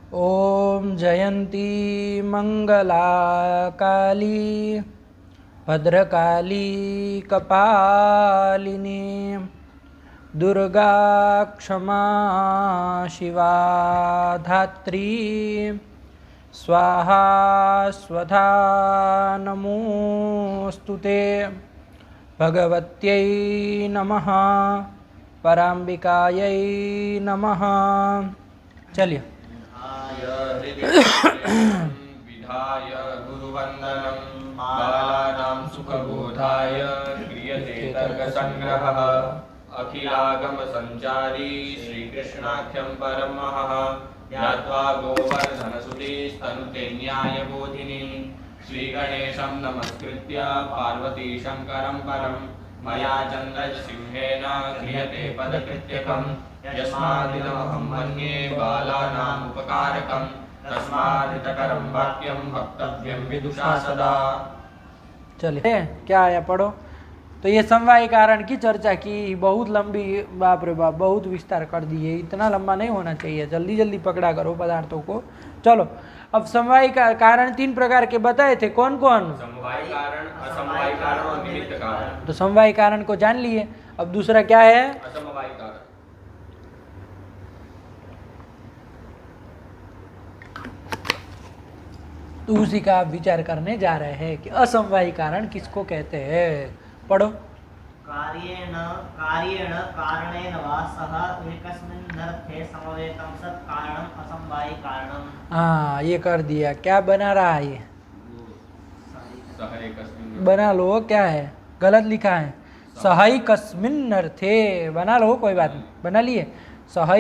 ओम जयंती मंगला काली भद्रकाली कपालिनी दुर्गा क्षमा शिवा धात्री स्वाहा स्वधा नमोस्तुते भगवत्यै नमः पराम्बिकायै नमः। चलिए। विधाय गुरुवंदनं बालानां सुखबोधाय क्रियते तर्कसंग्रहः अखिलागम संचारी श्रीकृष्णाख्यं परमः ज्ञात्वा गोवर्धनसुते स्तनुते न्यायबोधिनी श्रीगणेशं नमस्कृत्य पार्वती शंकरं परं मया चन्द्रसिंहेन क्रियते पदकृत्यकम् यस्मादिदमहं मन्ये बालानाम् उपकारकं तस्मादितकरं वाक्यं वक्तव्यं विदुषा सदा। चलिए क्या आया पढ़ो। तो ये समवाय कारण की चर्चा की, बहुत लंबी, बाप रे बाप बहुत विस्तार कर दिए। इतना लंबा नहीं होना चाहिए, जल्दी जल्दी पकड़ा करो पदार्थों को। चलो अब समवाय का कारण तीन प्रकार के बताए थे, कौन कौन? समवाय कारण, असमवाय कारण और निमित्त कारण। तो समवाय कारण को जान लिए, अब दूसरा क्या है? असमवाय कारण। तो उसी का आप विचार करने जा रहे हैं कि असमवायी कारण किसको कहते हैं। पढ़ो। कार्येण कारणेन वा सह एकस्मिन्नर्थे समवेतं सत् कारणम् असमवायी कारणम्। हाँ ये कर दिया। क्या बना रहा है ये? सह एकस्मिन् बना लो, क्या है? गलत लिखा है। सहैकस्मिन् अर्थे बना लो, कोई बात नहीं, बना लिए। सह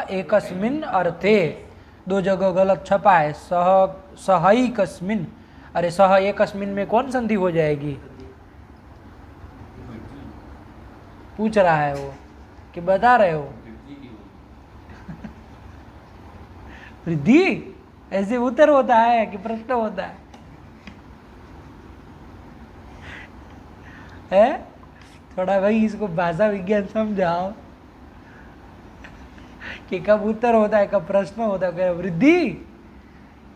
एकस्मिन् अर्थे, दो जगह गलत छपा है। सहैकस्मिन्, अरे सह एकस्मिन् में कौन संधि हो जाएगी? पूछ रहा है वो कि बता रहे हो? वृद्धि ऐसे उत्तर होता है कि प्रश्न होता है? थोड़ा भाई इसको भाषा विज्ञान समझाओ कि कब उत्तर होता है कब प्रश्न होता है। वृद्धि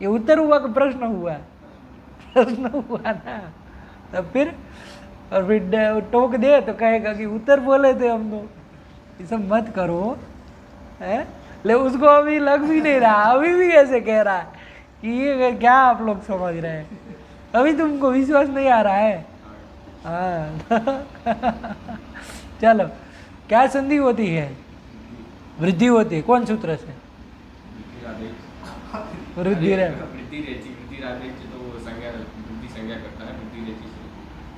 ये उत्तर हुआ कि प्रश्न हुआ? प्रश्न हुआ ना। तब फिर और फिर टोक दे तो कहेगा कि उत्तर बोले थे हम तो। ये सब मत करो है। ले उसको अभी लग भी नहीं रहा, अभी भी ऐसे कह रहा है कि ये क्या आप लोग समझ रहे हैं, अभी तुमको विश्वास नहीं आ रहा है। हाँ चलो क्या संधि होती है? वृद्धि होती है। कौन सूत्र से? वृद्धि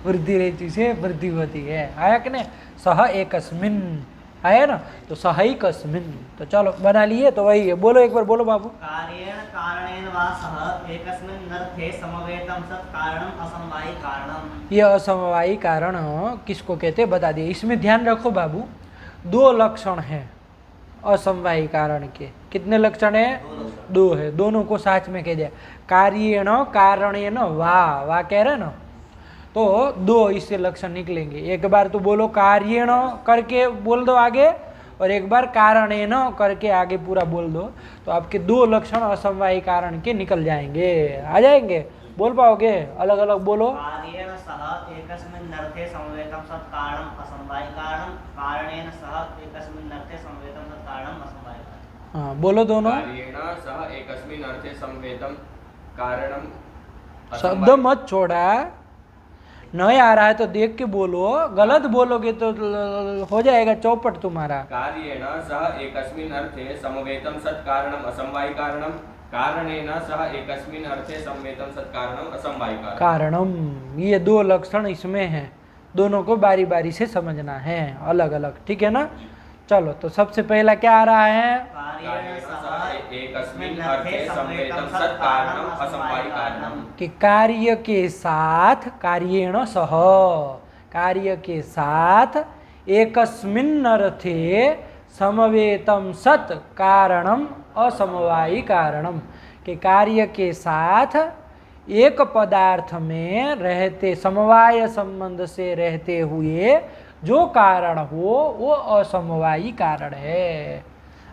वृद्धि रेचि से वृद्धि होती है। आया कि नहीं? सह एकस्मिन् आया ना, तो सहैकस्मिन्। तो चलो बना लिए, तो वही है। बोलो एक बार, बोलो बाबू। कार्येण कारणेन वा सह एकस्मिन्नर्थे समवेतं सत् कारणम् असमवायी कारणम्। ये असमवायी कारण किसको कहते बता दिए। इसमें ध्यान रखो बाबू, दो लक्षण हैं असमवायी कारण के। कितने लक्षण है? दो है। दोनों को साथ में कह दिया। कार्येण कारणेन वा कह रहे ना, तो दो इससे लक्षण निकलेंगे। एक बार तो बोलो कार्येण करके बोल दो आगे, और एक बार कारणेन करके आगे पूरा बोल दो, तो आपके दो लक्षण असमवायी कारण के निकल जाएंगे, आ जाएंगे। बोल पाओगे? अलग अलग बोलो। कार्येण सह एकस्मिन्नर्थे समवेतं सत् कारणम् असमवायी कारणम्। कारणेन सह एकस्मिन्नर्थे समवेतं सत् कारणम् असमवायी कारणम्। हाँ बोलो दोनों। कार्येण सह एकस्मिन् अर्थे समवेतं कारणम्। शब्द मत छोड़ा, नहीं आ रहा है तो देख के बोलो, गलत बोलोगे तो हो जाएगा चौपट तुम्हारा। कार्येण सह एकस्मिन् अर्थे समवेतं सत् कारणम् असमवायी कारणम्। कारणेन सह एकस्मिन् अर्थे समवेतं सत् कारणम् असमवायी कारणम। ये दो लक्षण इसमें हैं, दोनों को बारी बारी से समझना है अलग अलग, ठीक है ना। चलो तो सबसे पहला क्या आ रहा है? कार्येण सह एकस्मिन् अर्थे समवेतं सत् कारणम् असमवायी कारणम्। कि कार्य के साथ, कार्येण सह, कार्य के साथ एकस्मिन् अर्थे समवेतं सत् कारणम असमवायी कारणम। कि कार्य के साथ एक पदार्थ में रहते, समवाय संबंध से रहते हुए जो कारण हो वो असमवायी कारण है।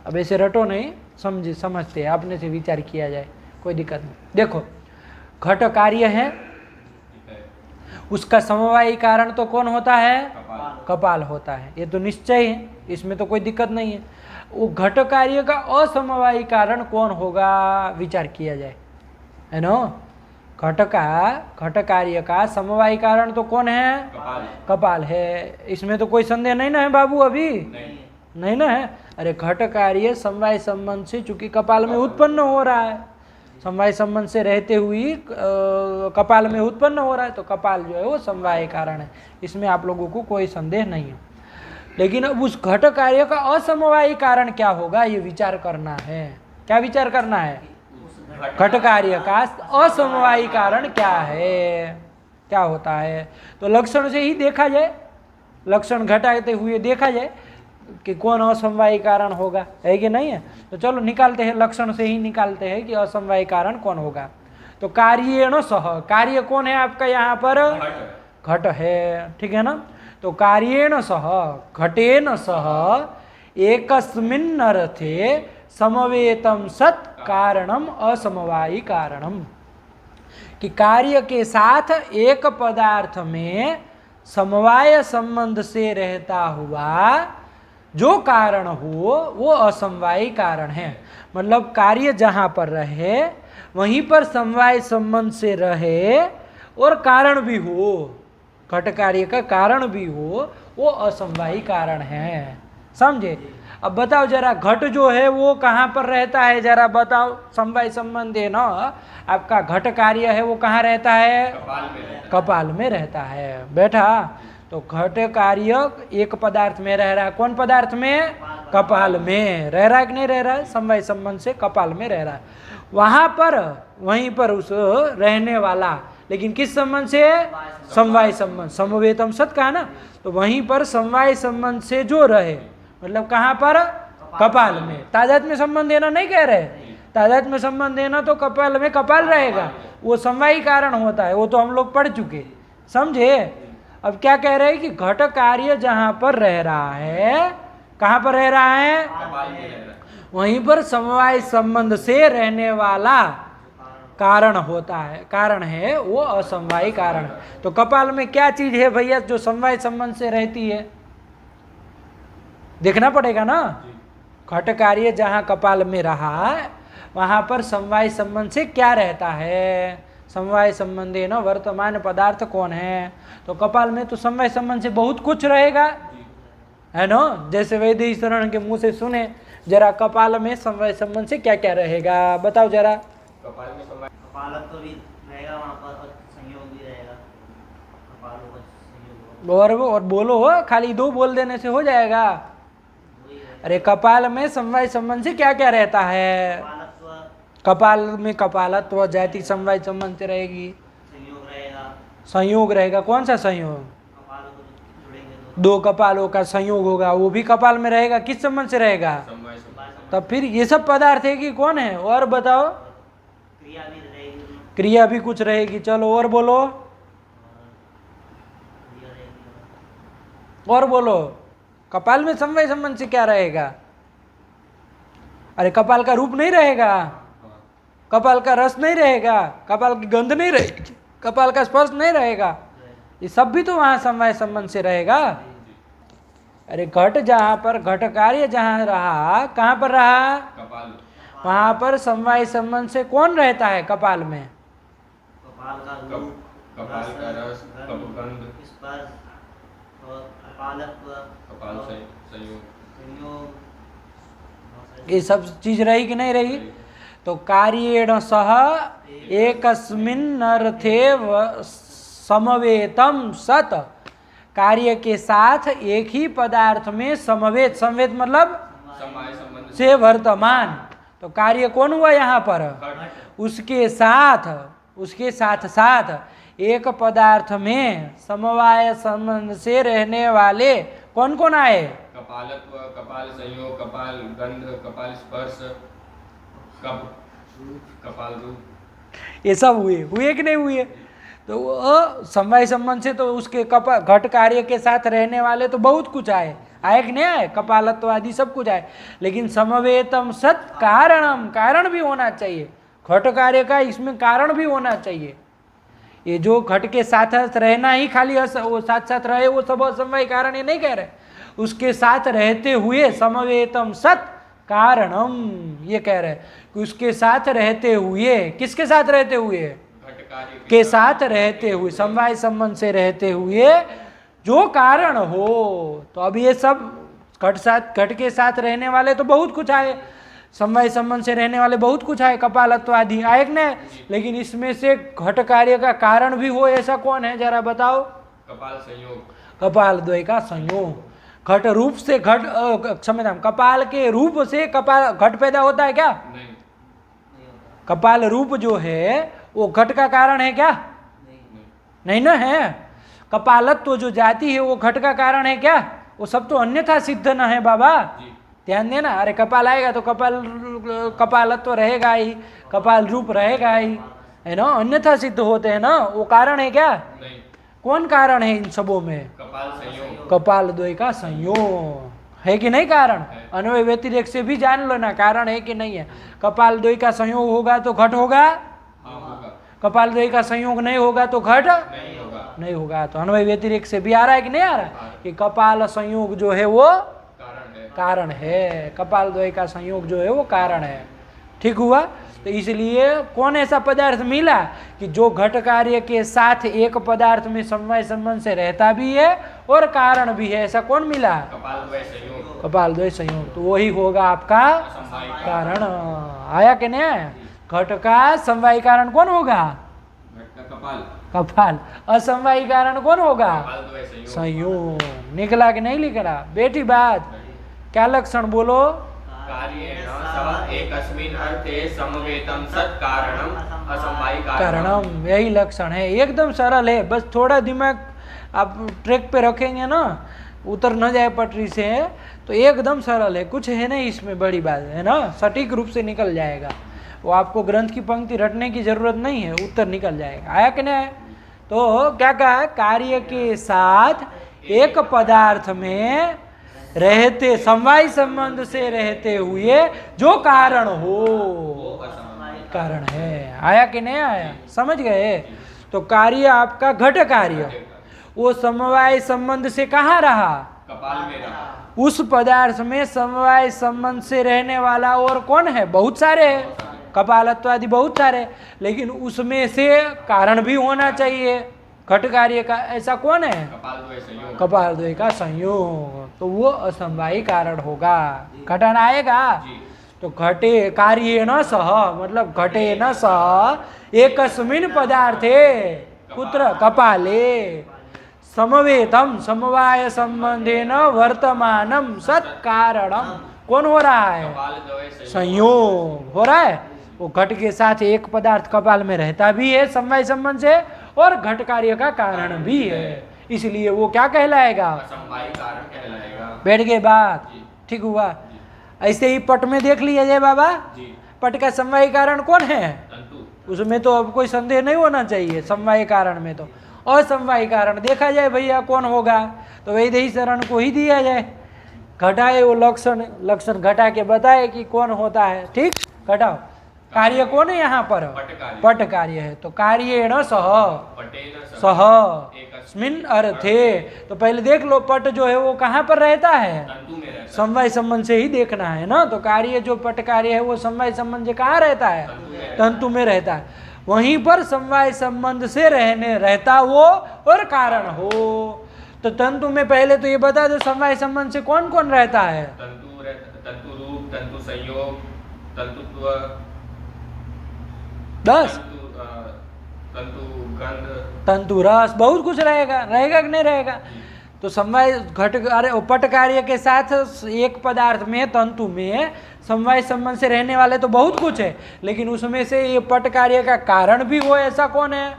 अब ऐसे रटो नहीं, समझते हैं, अपने से विचार किया जाए, कोई दिक्कत नहीं। देखो घट कार्य है, उसका समवायी कारण तो कौन होता है? कपाल होता है, ये तो निश्चय है, इसमें तो कोई दिक्कत नहीं है। वो घट कार्य का असमवायी कारण कौन होगा, विचार किया जाए, है ना। घट कार्य का समवायी कारण तो कौन है? कपाल है, इसमें तो कोई संदेह नहीं ना है बाबू, अभी नहीं ना है। अरे घट कार्य समवाय संबंध से चूंकि कपाल में उत्पन्न हो रहा है, समवाय संबंध से रहते हुए कपाल में उत्पन्न हो रहा है, तो कपाल जो है वो समवाय कारण है, इसमें आप लोगों को कोई संदेह नहीं है। लेकिन अब उस घट कार्य का असमवायी कारण क्या होगा, ये विचार करना है। क्या विचार करना है? घट कार्य का असमवायी कारण क्या है, क्या होता है। तो लक्षण से ही देखा जाए, लक्षण घटाते हुए देखा जाए कि कौन असमवायी कारण होगा, है कि नहीं है। तो चलो निकालते हैं, लक्षण से ही निकालते हैं कि असमवायी कारण कौन होगा। तो कार्येण सह, कार्य कौन है आपका यहाँ पर? घट है, ठीक है ना। तो कार्येण सह, घटेन सह एकस्मिन् अर्थे समवेतम सत् कारणम असमवायी कारणम, कि कार्य के साथ एक पदार्थ में समवाय संबंध से रहता हुआ जो कारण हो वो असमवायी कारण है। मतलब कार्य जहाँ पर रहे वहीं पर समवाय संबंध से रहे और कारण भी हो, घट कार्य का कारण भी हो, वो असमवायी कारण है, समझे। अब बताओ जरा, घट जो है वो कहाँ पर रहता है, जरा बताओ। समवाय संबंध है ना आपका, घट कार्य है वो कहाँ रहता है? कपाल में रहता है बेटा। तो घट कार्य एक पदार्थ में रह रहा है, कौन पदार्थ में? कपाल में रह रहा है कि नहीं रह रहा है? समवाय संबंध से कपाल में रह रहा है। वहाँ पर वहीं पर उस रहने वाला, लेकिन किस संबंध से? समवाय संबंध, समवेतम सत् कहा ना, तो वहीं पर समवाय संबंध से जो रहे, मतलब कहाँ पर? कपाल में। तादाद में संबंध देना नहीं कह रहे, तादाद में संबंध देना तो कपाल में कपाल रहेगा, वो समवायी कारण होता है, वो तो हम लोग पढ़ चुके, समझे। अब क्या कह रहे हैं कि घट कार्य जहाँ पर रह रहा है, कहाँ पर रह रहा है? वहीं पर समवाय संबंध से रहने वाला कारण होता है, कारण है वो असमवायी कारण। तो कपाल में क्या चीज है भैया जो समवाय संबंध से रहती है, देखना पड़ेगा ना। घट कार्य जहाँ कपाल में रहा वहाँ पर समवाय संबंध से क्या रहता है? समवाय संबंधी न वर्तमान पदार्थ कौन है? तो कपाल में तो समवाय संबंध से बहुत कुछ रहेगा, है ना। जैसे वैदेही शरण के मुंह से सुने जरा, कपाल में समवाय संबंध से क्या क्या रहेगा, बताओ जरा। कपालत्व भी रहेगा वहाँ पर और संयोग भी रहेगा, कपालों का संयोग। और बोलो हो, खाली दो बोल देने से हो जाएगा। अरे कपाल में समवाय संबंध से क्या क्या रहता है? कपाल में कपालत्व, जाति समवाय संबंध से रहेगी, संयोग रहेगा। संयोग रहेगा, कौन सा संयोग? कपालों को जुड़ेंगे दो कपालों का संयोग होगा, वो भी कपाल में रहेगा, किस संबंध से रहेगा? तब फिर ये सब पदार्थ है कि कौन है? और बताओ। क्रिया भी रहेगी, क्रिया भी कुछ रहेगी, चलो और बोलो, और बोलो। कपाल में समवाय संबंध से क्या रहेगा? अरे कपाल का रूप नहीं रहेगा, कपाल का रस नहीं रहेगा, कपाल की गंध नहीं रहेगी, कपाल का स्पर्श नहीं रहेगा, ये सब भी तो वहाँ समवाय संबंध से रहेगा। अरे घट जहाँ पर, घट कार्य जहाँ रहा, कहाँ पर रहा? कपाल। वहाँ पर समवाय संबंध से कौन रहता है कपाल में? कपाल का रूप, कपाल का रस, गंध, स्पर्श और कपालत्व, कपाल संयोग, संयोग, ये सब चीज रही कि नहीं रही? तो कार्येण सह एकस्मिन् अर्थे समवेतम सत्, कार्य के साथ एक ही पदार्थ में समवेत, समवेत मतलब समवाय संबंध से वर्तमान। तो कार्य कौन हुआ यहाँ पर? उसके साथ साथ एक पदार्थ में समवाय संबंध से रहने वाले कौन कौन आए? कपालत्व, कपाल संयोग, कपाल गंध, कपाल स्पर्श, कपाल रूप, ये सब हुए कि नहीं हुए? तो वो समवाय संबंध से तो उसके घट कार्य के साथ रहने वाले तो बहुत कुछ आए, आए कि नहीं आए, कपालत्व आदि सब कुछ आए, लेकिन समवेतम सत कारणम, कारण भी होना चाहिए घट कार्य का, इसमें कारण भी होना चाहिए। ये जो घट के साथ रहना ही खाली वो साथ साथ रहे वो सब असमवाय कारण ये नहीं कह रहे, उसके साथ रहते हुए समवेतम सत कारणम ये कह रहे कि उसके साथ रहते हुए, किसके साथ रहते हुए, घट कार्य के साथ रहते हुए, समवाय संबंध से रहते हुए जो कारण हो। तो अब ये सब घट के साथ रहने वाले तो बहुत कुछ आए, समवाय संबंध से रहने वाले बहुत कुछ आए, कपालत्व आदि आए कि नहीं, लेकिन इसमें से घट कार्य का कारण भी हो ऐसा कौन है जरा बताओ? कपाल संयोग, कपाल द्वय का संयोग। घट रूप से घट क्षम्यताम, कपाल के रूप से कपाल घट पैदा होता है क्या? नहीं, कपाल रूप जो है वो घट का कारण है क्या? नहीं ना है। कपालत्व जो जाति है वो घट का कारण है क्या? वो सब तो अन्यथा सिद्ध न है बाबा, जी, ध्यान देना। अरे कपाल आएगा तो कपालत्व रहेगा ही, कपाल रूप रहेगा ही, है ना, अन्यथा सिद्ध होते हैं ना, वो कारण है क्या? नहीं, कौन कारण है इन सबों में? कपाल संयोग, कपाल द्वय का संयोग है कि नहीं कारण? है। अन्वय व्यतिरेक से भी जान लो ना कारण है कि नहीं है। कपाल द्वय का संयोग होगा तो घट होगा, हाँ होगा, कपाल द्वय का संयोग नहीं होगा तो घट नहीं होगा, नहीं होगा। तो अन्वय व्यतिरेक से भी आ रहा है कि नहीं आ रहा है कि कपाल संयोग जो है वो कारण है, कारण है, कपाल द्वय का संयोग जो है वो कारण है। ठीक हुआ? तो इसलिए कौन ऐसा पदार्थ मिला कि जो घट कार्य के साथ एक पदार्थ में समवाय संबंध से रहता भी है और कारण भी है, ऐसा कौन मिला? कपाल द्वय संयोग, कपाल द्वय संयोग। तो वही होगा आपका असमवाय कारण। आया कि नहीं आया? घट का समवाय कारण कौन होगा? घट का कपाल, कपाल। असमवाय कारण कौन होगा? कपाल द्वय संयोग, संयोग। निकला कि नहीं निकला? बेटी बात क्या लक्षण बोलो? कार्येण सह एकस्मिन् अर्थे समवेतं सत् कारणम् असमवायी कारणम, यही लक्षण है, एकदम सरल है। बस थोड़ा दिमाग आप ट्रैक पे रखेंगे ना, उतर न जाए पटरी से, तो एकदम सरल है, कुछ है नहीं इसमें बड़ी बात है ना, सटीक रूप से निकल जाएगा। वो आपको ग्रंथ की पंक्ति रटने की जरूरत नहीं है, उत्तर निकल जाएगा। आया कि नहीं? तो क्या कहा? कार्य के साथ एक पदार्थ में रहते, समवाय संबंध से रहते हुए जो कारण हो कारण है। आया कि नहीं आया? समझ गए? तो कार्य आपका घट कार्य वो समवाय संबंध से कहाँ रहा? कपाल में रहा, उस पदार्थ में समवाय संबंध से रहने वाला और कौन है? बहुत सारे हैं, कपालत्व आदि बहुत सारे, लेकिन उसमें से कारण भी होना चाहिए घट कार्य का, ऐसा कौन है? कपाल द्वय संयोग, कपाल द्वय का संयोग। तो वो असमवायी कारण होगा। घटन आएगा जी, तो घटे कार्य न सह, मतलब घटे न सह एकस्मिन् पदार्थे कुत्र कपाले समवेतम समवाय संबंधेन वर्तमानम सत्कारणम। कौन हो रहा है? कपाल द्वय संयोग, संयोग हो रहा है। वो घट के साथ एक पदार्थ कपाल में रहता भी है समवाय संबंध से और घट कार्य का कारण भी है, इसलिए वो क्या कहलाएगा? असमवायी कारण कहलाएगा। बैठ गए बात? जी, ठीक हुआ? ऐसे ही पट में देख लिया जाए बाबा, जी, पट का समवाय कारण कौन है? तंतु, उसमें तो अब कोई संदेह नहीं होना चाहिए। समवाय कारण में तो असमवाय कारण देखा जाए भैया कौन होगा, तो वैदेही शरण को ही दिया जाए। घटाए वो लक्षण घटा के बताए कि कौन होता है। ठीक, घटाओ। कार्य कौन है यहाँ पर? पट कार्य, पट कार्य है। तो कार्येण सह पटेन सह एकस्मिन् स्मिन अर्थे। तो पहले देख लो पट जो है वो कहाँ पर रहता है? तंतु में रहता, समवाय संबंध से ही देखना है ना। तो कार्य जो पट कार्य है वो समवाय संबंध से कहाँ रहता है? तंतु में रहता है। वहीं पर समवाय संबंध से रहता वो और कारण हो। तो तंतु में पहले तो ये बता दो समवाय संबंध से कौन कौन रहता है? तंतु तंतु रूप, तंतु संयोग, तंतुत्व, 10 तंतु गंध, तंतु रस, बहुत कुछ रहेगा, रहेगा कि नहीं रहेगा? तो समवाय घट अरे पट कार्य के साथ एक पदार्थ में तंतु में समवाय संबंध से रहने वाले तो बहुत कुछ है, लेकिन उसमें से ये पट कार्य का कारण भी हो ऐसा कौन है?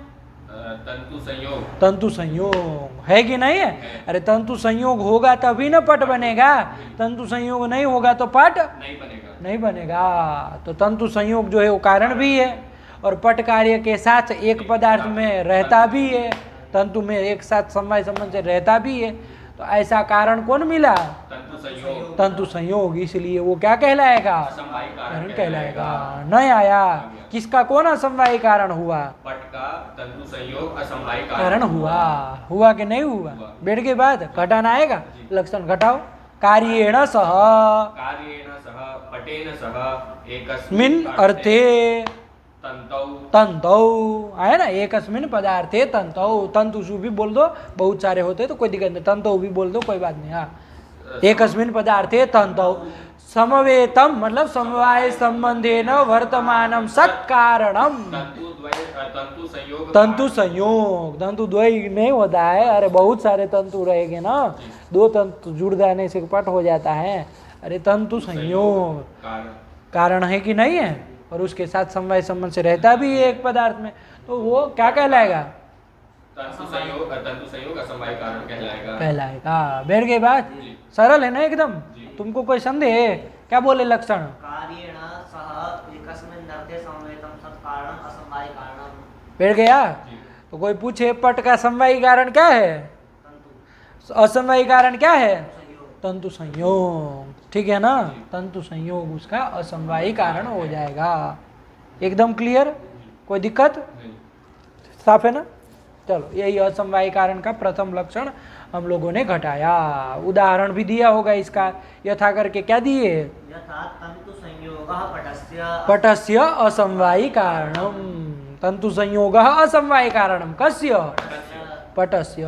तंतु संयोग, तंतु संयोग है कि नहीं है? अरे तंतु संयोग होगा तभी ना पट बनेगा, तंतु संयोग नहीं होगा तो पट नहीं बनेगा, नहीं बनेगा। तो तंतु संयोग जो है वो कारण भी है और पट कार्य के साथ एक पदार्थ में रहता भी है, तंतु में एक साथ समवाय संबंध से रहता भी है, तो ऐसा कारण कौन मिला? तंतु संयोग तंतु संयोग। इसलिए वो क्या कहलाएगा? असमवायी कारण कहलाएगा। नहीं आया, किसका कौन असमवायी कारण हुआ? पट का तंतु संयोग असमवायी कारण हुआ। हुआ कि नहीं हुआ? बैठ के बाद घटाना आएगा, लक्षण घटाओ। कार्येण सह कार्येण सह पटेन सह मिन अर्थे तंतौ तंतौ आया ना, एकस्मिन पदार्थे तंतौ। तंतुषु भी बोल दो, बहुत सारे होते तो कोई दिक्कत नहीं, तंतौ भी बोल दो, कोई बात नहीं। हाँ, एकस्मिन पदार्थे तंतौ समवेतम मतलब समवाय संबंधेन वर्तमानम सत्कारणम। तंतु संयोग तंतु संयोग, तंतु द्वय नहीं होता है। अरे बहुत सारे तंतु रहेंगे ना, दो तंतु जुड़ जाने से पट हो जाता है। अरे तंतु संयोग कारण है कि नहीं है, और उसके साथ समवाय संबंध से रहता भी है एक पदार्थ में, तो वो क्या कहलाएगा? तंतु संयोग असमवायी कारण कहलाएगा। कहलाएगा। बैठ गई बात? सरल है ना एकदम? तुमको कोई संदेह है? क्या बोले लक्षण? कार्येण सह एकस्मिन् अर्थे समवेतं सत्कारणम् असमवायी कारणम्। बैठ गया? तो कोई पूछे पट का समवायी कारण क्या है? तंतु असमवायी कारण क्या है? संयोग। तंतु संयोग। ठीक है ना? तंतु संयोग उसका असमवायी कारण हो जाएगा। एकदम क्लियर? कोई दिक्कत? साफ है ना? चलो, यही असमवायी कारण का प्रथम लक्षण हम लोगों ने घटाया। उदाहरण भी दिया होगा इसका, यथा करके क्या दिए? यथा तंतु संयोगः पटस्य पटस्य असमवायी कारणम। तंतु संयोगः असमवायी कारणम कस्य? पटस्य।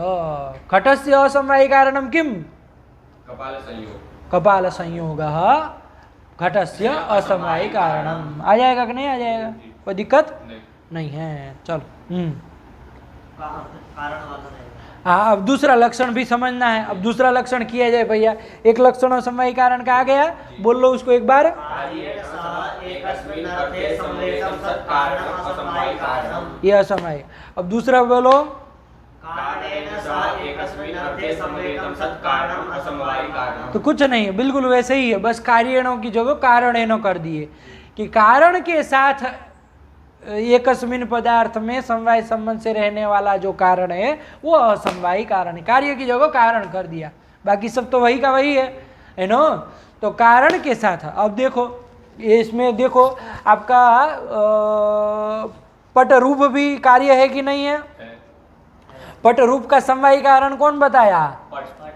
घटस्य असमवायी कारणम किम? कपाल संयोग। कपाल संयोगः घटस्य असमवायी कारणम। आ जाएगा कि नहीं आ जाएगा? कोई दिक्कत नहीं है। चलो कारण वाला रहेगा। हाँ, अब दूसरा लक्षण भी समझना है। अब दूसरा लक्षण किया जाए भैया। एक लक्षण असमवायी कारण का आ गया, बोल लो उसको एक बार। कार्येण सह एकस्मिन् अर्थे समवेतं सत्कारणम् असमवायी कारणम्। ये असमवायी। अब दूसरा बोलो। कारणेन सह एकस्मिन् अर्थे समवेतं सत्कारणम् असमवायी कारणम्। तो कुछ नहीं है, बिल्कुल वैसे ही है, बस कार्यणों की जगह कारणेनो कर दिए कि कारण के साथ एकस्मिन पदार्थ में समवाय संबंध से रहने वाला जो कारण है वो असमवायी कारण है। कार्य की जगह कारण कर दिया, बाकी सब तो वही का वही है नो। तो कारण के साथ अब देखो, इसमें देखो आपका पट रूप भी कार्य है कि नहीं है? पट रूप का समवायी कारण कौन बताया?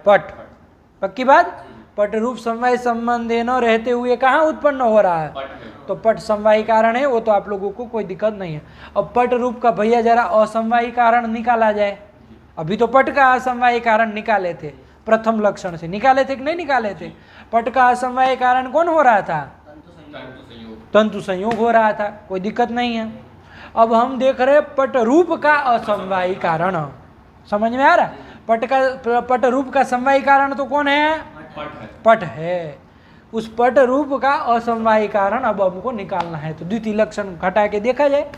पट। पक्की बात? पट रूप समवाय संबंधेन रहते हुए कहाँ उत्पन्न हो रहा है? तो पट समवायी कारण है, वो तो आप लोगों को कोई दिक्कत नहीं है। अब पट रूप का भैया जरा असमवायी कारण निकाला जाए। अभी तो पट का असमवायी कारण निकाले थे, प्रथम लक्षण से निकाले थे कि नहीं निकाले थे? पट का असमवायी कारण कौन हो रहा था? तंतु संयोग हो रहा था, कोई दिक्कत नहीं है। अब हम देख रहे पट रूप का असमवायी कारण, समझ में आ रहा? पट रूप का समवायी कारण तो कौन है? पट है। उस पट रूप का असमवायी कारण अब हमको निकालना है, तो द्वितीय लक्षण घटा के देखा जाए,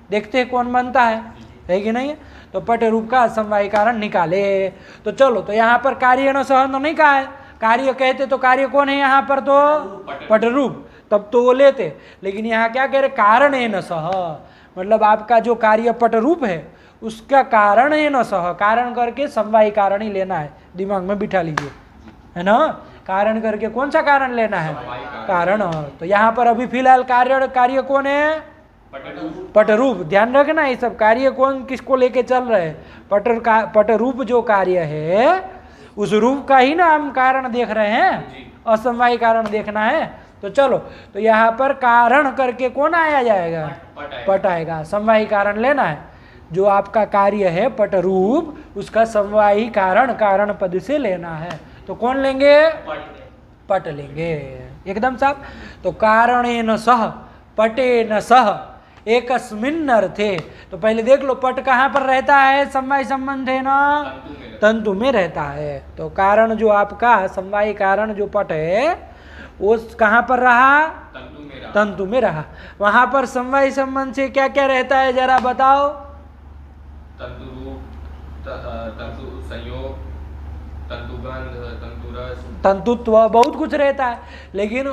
देखते हैं कौन बनता है कि नहीं है। तो पट रूप का असमवायी कारण निकाले। तो चलो, तो यहाँ पर कार्येण सह तो नहीं कहा है, कार्य कहते तो कार्य कौन है यहाँ पर? तो पट रूप, तब तो वो लेते। लेकिन यहाँ क्या कह रहे? कारणेन सह, मतलब आपका जो कार्य पट रूप है उसका कारणेन सह, कारण करके समवायी कारण ही लेना है, दिमाग में बिठा लीजिए, है ना? कारण करके कौन सा कारण लेना है? कारण। तो यहाँ पर अभी फिलहाल कार्य कौन है? पट रूप। ध्यान रखना, ये सब कार्य कौन किसको लेके चल रहे हैं? पट रूप जो कार्य है उस रूप का ही ना हम कारण देख रहे हैं, असमवायी कारण देखना है। तो चलो, तो यहाँ पर कारण करके कौन आया जाएगा? पट आएगा। समवायी कारण लेना है, जो आपका कार्य है पट रूप, उसका समवायी कारण कारण पद से लेना है। तो कौन लेंगे? पट लेंगे। एकदम साफ। तो कारणेन सह पटेन सह एकस्मिन् अर्थे। तो पहले देख लो, पट कहाँ पर रहता है? समवाय संबंध है ना, तंतु में रहता है। तो कारण जो आपका समवायी कारण जो पट है वो कहाँ पर रहा? तंतु में रहा। वहां पर समवाय संबंध से क्या क्या रहता है जरा बताओ? तंतु रूप, तंतु संयोग, तंतुगंध, तंतुरस, तंतुत्व, बहुत कुछ रहता है। लेकिन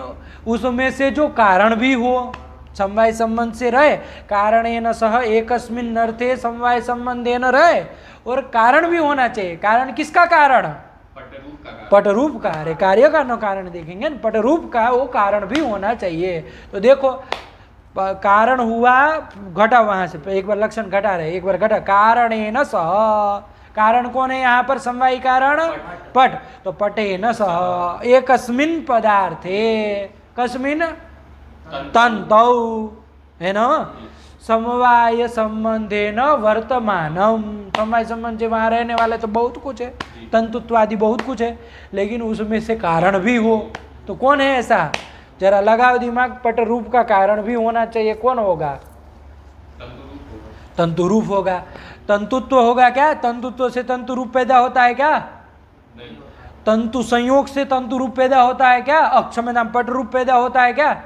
उसमें से जो कारण भी हो समवाय संबंध से रहे, कारणेन सह एकस्मिन् अर्थे समवाय संबंधेन रहे, और कारण भी होना चाहिए। कारण किसका कारण? पटरूप का कारण। पटरूप का। अरे कार्य का न कारण देखेंगे न, पटरूप का वो कारण भी होना चाहिए। तो देखो कारण हुआ, घटा वहां से एक बार लक्षण घटा रहे, एक बार घटा, कारणेन सह, कारण कौन है यहाँ पर? समवायी कारण पट। तो पटेन सह एकस्मिन् पदार्थे, कस्मिन्? तन्तौ, है ना? समवाय संबंधे न वर्तमानम, समवाय संबंध से वहाँ रहने वाले तो बहुत कुछ है, तंतुत्वादि बहुत कुछ है, लेकिन उसमें से कारण भी हो तो कौन है ऐसा? जरा लगाओ दिमाग, पट रूप का कारण भी होना चाहिए, कौन होगा? तंतु रूप होगा। तंतुत्व होगा क्या? तंतुत्व से तंतु रूप पैदा होता है क्या? नहीं। तंतु संयोग से तंतु रूप पैदा होता है क्या? क्षम्यताम, पट रूप पैदा होता है क्या?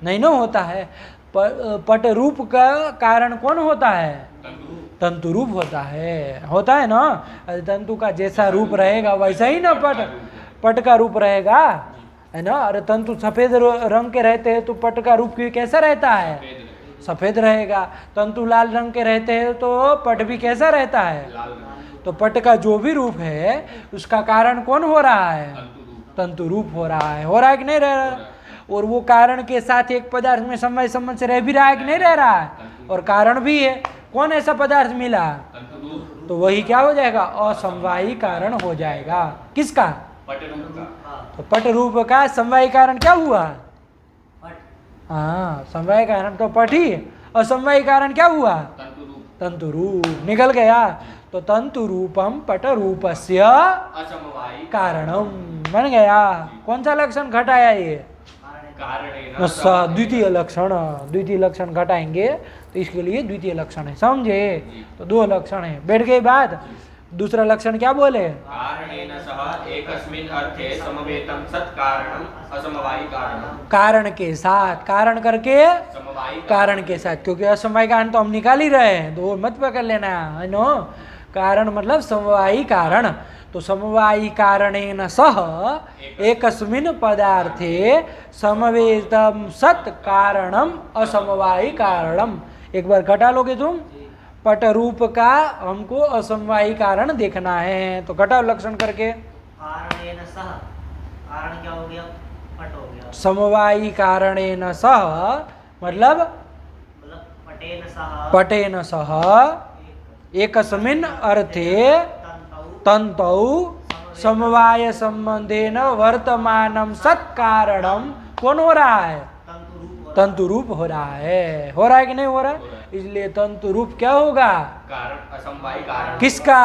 नहीं ना होता है। पट रूप का कारण कौन होता है? तंतु रूप होता है ना? तंतु का जैसा रूप रहेगा वैसा ही ना पट का रूप रहेगा, है ना? अरे तंतु सफेद रंग के रहते हैं तो पट का रूप कैसा रहता है? सफेद रहेगा। तंतु लाल रंग के रहते हैं तो पट भी कैसा रहता है? तो पट का जो भी रूप है उसका कारण कौन हो रहा है? तंतु रूप हो रहा है कि नहीं रह रहा है? और वो कारण के साथ एक पदार्थ में समवाय संबंध से रह भी रहा है कि नहीं रह रहा है? और कारण भी है। कौन ऐसा पदार्थ मिला? तो वही क्या हो जाएगा? असमवायी कारण हो जाएगा। किसका? पटरूप का। तो पट रूप का समवायी कारण क्या हुआ? हाँ, समवाय कारण तो पट ही, असमवायी कारण क्या हुआ? तंतु रूप। निकल गया। तो तंतु रूपम पट रूपस्य असमवायी कारणम बन गया। कौन सा लक्षण घटाया ये? द्वितीय लक्षण। द्वितीय लक्षण घटाएंगे तो इसके लिए द्वितीय लक्षण है, समझे? तो दो लक्षण है। बैठ गई बात। दूसरा लक्षण क्या बोले? कारणेन सह एकस्मिन् अर्थे समवेतं सत् कारणम् असमवायी कारणम्। कारण के साथ, कारण करके समवायी कारण के साथ, क्योंकि असमवायी कारण तो हम निकाल ही रहे हैं, दो मत पकड़ लेना है नो। कारण मतलब समवायी कारण। तो समवायी कारणेन सह एकस्मिन् पदार्थे समवेतं सत् कारणम असमवायी कारणम। एक बार घटा लोगे तुम? पट रूप का हमको असमवायी कारण देखना है, तो घटाओ लक्षण करके। कारणेन सह, कारण क्या हो गया? पट हो गया। समवायी कारणेन सह मतलब पटेन सह एकस्मिन् अर्थे तन्तौ समवाय संबंधेन वर्तमानम सत्कारणम। कौन हो रहा है? तंतु रूप हो रहा है कि नहीं हो रहा है? इसलिए तंतु रूप क्या होगा? कारण असमवायी कारण। किसका?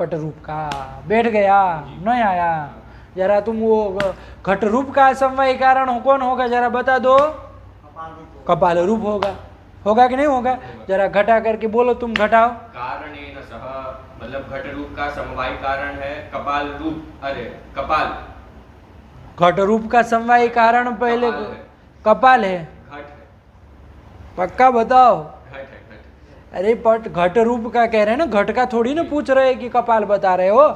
पट रूप का। बैठ गया? नहीं आया? जरा तुम वो घट रूप का असमवायी कारण कौन होगा जरा बता दो? कपाल रूप होगा कि नहीं होगा? जरा घटा करके बोलो, तुम घटाओ। कारणेन सह मतलब घट रूप का समवायी कारण है कपाल रूप। अरे कपाल, घट रूप का समवायी कारण पहले कपाल है। घट है, पक्का बताओ। घट है, घट। अरे पट घट रूप का कह रहे हैं ना, घट का थोड़ी ना पूछ रहे कि कपाल बता रहे हो।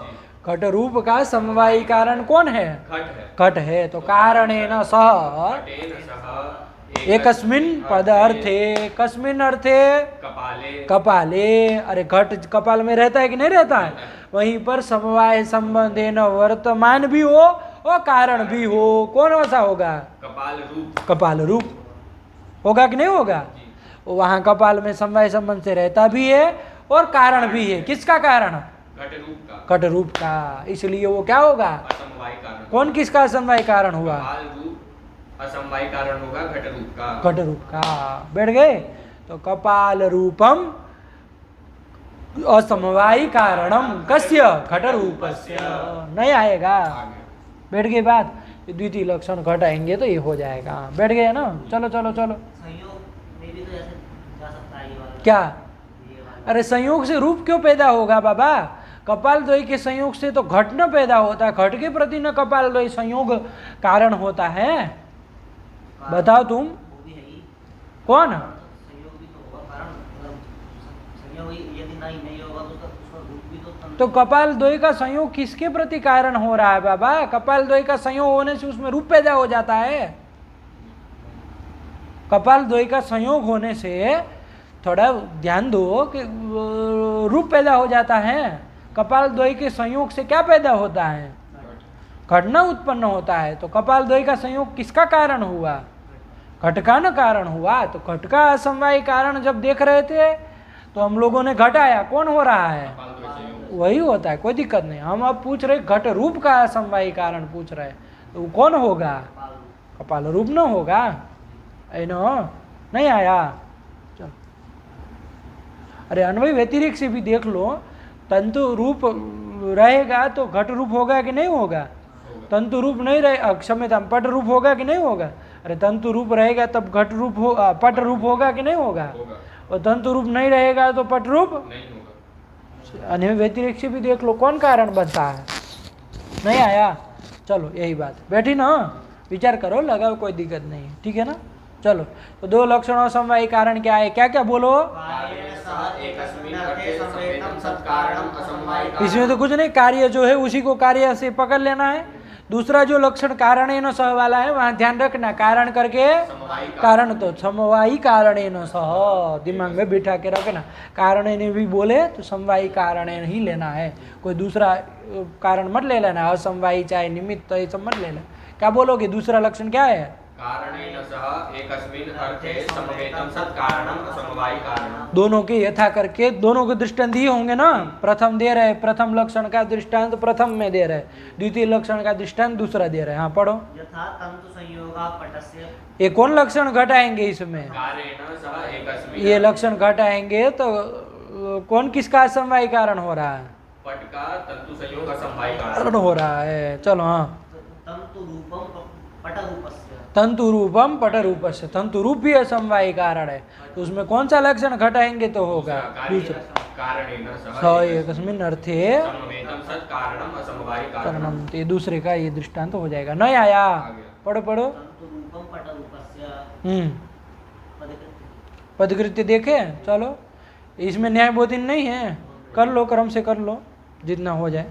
घट रूप का समवायी कारण कौन है? घट है। तो कारणेन सह एकस्मिन् पदार्थे, कस्मिन् अर्थे? कपाले। अरे घट कपाल में रहता है कि नहीं रहता है? वहीं पर समवाय संबंधेन वर्तमान भी हो और कारण भी हो। कौन सा होगा? कपाल रूप होगा कि नहीं होगा? वहाँ कपाल में समवाय संबंध से रहता भी है और कारण भी है। किसका कारण? घट रूप का। इसलिए वो क्या होगा? असमवायी कारण। कौन किसका असमवायी कारण हुआ? असमवायी कारण होगा घट रूप का। घट रूप का। बैठ गए? तो कपाल रूपम असमवायी कारणम कस्य? घट रूपस्य। नहीं आएगा? बैठ गई बात। द्वितीय लक्षण घटाएंगे तो ये हो जाएगा। बैठ गए ना? चलो चलो चलो। संयोग में भी तो ऐसे जा सकता है ये वाला। क्या? अरे संयोग से रूप क्यों पैदा होगा बाबा? कपाल द्वय के संयोग से तो घट न पैदा होता है। घट के प्रति न कपाल द्वय संयोग कारण होता है। बताओ तुम। कौन? संयोग भी तो होगा कारण, संयोग यदि नहीं होगा तो उसका रूप भी तो। तो कपाल द्वय का संयोग किसके प्रति कारण हो रहा है बाबा? कपाल द्वय का संयोग होने से उसमें रूप पैदा हो जाता है। कपाल द्वय का संयोग होने से थोड़ा ध्यान दो कि रूप पैदा हो जाता है। कपाल द्वय के संयोग से क्या पैदा होता है? घट न उत्पन्न होता है। तो कपाल द्वय का संयोग किसका कारण हुआ? घट का न कारण हुआ। तो घट का असमवाय कारण जब देख रहे थे तो हम लोगों ने घटाया, कौन हो रहा है? वही होता है, कोई दिक्कत नहीं। हम अब पूछ रहे घट रूप का असमवाय कारण पूछ रहे, तो वो कौन होगा? कपाल रूप न होगा। नो नहीं आया। चलो, अरे अन्वय व्यतिरिक्त से भी देख लो, तंतु रूप रहेगा तो घट रूप होगा कि नहीं होगा? तंतु रूप नहीं रहे, क्षम्यता, पट रूप होगा कि नहीं होगा? अरे तंतु रूप रहेगा तब घट रूप हो, पट रूप होगा कि नहीं होगा? और तंतु रूप नहीं रहेगा तो पट रूप नहीं होगा। अन्वय व्यतिरिक्त से भी देख लो कौन कारण बनता है। नहीं आया? चलो यही बात, बैठी ना, विचार करो, लगाओ, कोई दिक्कत नहीं है, ठीक है ना। चलो, तो दो लक्षणों समवायी कारण क्या है? क्या क्या बोलो? इसमें तो कुछ नहीं, कार्य जो है उसी को कार्य से पकड़ लेना है। दूसरा जो लक्षण कारणेन सह वाला है वहां ध्यान रखना, कारण करके कारण, तो समवायी कारणेन सह दिमाग में बिठा के रखना। कारणेन भी बोले तो समवायी कारणेन ही लेना है, कोई दूसरा कारण मत ले लेना, असमवायी चाहे निमित्त ये सब मत लेना। क्या बोलोगे? दूसरा लक्षण क्या है? कारणेन सह एकस्मिन् अर्थे समवेतं सत् कारणम् असमवायी कारणम्। दोनों के यथा करके दोनों के दृष्टांत दिए होंगे ना। प्रथम दे रहे, प्रथम लक्षण का दृष्टांत प्रथम में दे रहे, द्वितीय लक्षण का दृष्टांत दूसरा दे रहे। हाँ पढ़ो। यथा तंतु संयोगा पटस्य। ये कौन लक्षण घटाएंगे इसमें? कारणेन सह एकस्मिन्। ये लक्षण घटाएंगे तो कौन किसका असमवायी कारण हो रहा है? पट का तंतु संयोग असमवायी कारण कारण हो रहा है। चलो हाँ, तंतु रूपम पट रूपस्य। तंतु रूपम पट रूपस्य, तंतु रूप भी असमवायी कारण है, तो उसमें कौन सा लक्षण घटाएंगे तो होगा? दूसरा। कारणेन स सह एकस्मिन् अर्थे समवेतं सत् कारणम् असमवायी कारणम्। कारणम, तो ये दूसरे का ये दृष्टांत हो जाएगा। नहीं आया? पढ़ो पढ़ो। तंतु रूपम पट रूपस्य पदकृत्य। पदकृत्य देखे। चलो, इसमें न्याय बोधिन नहीं है, कर लो, क्रम से कर लो जितना हो जाए।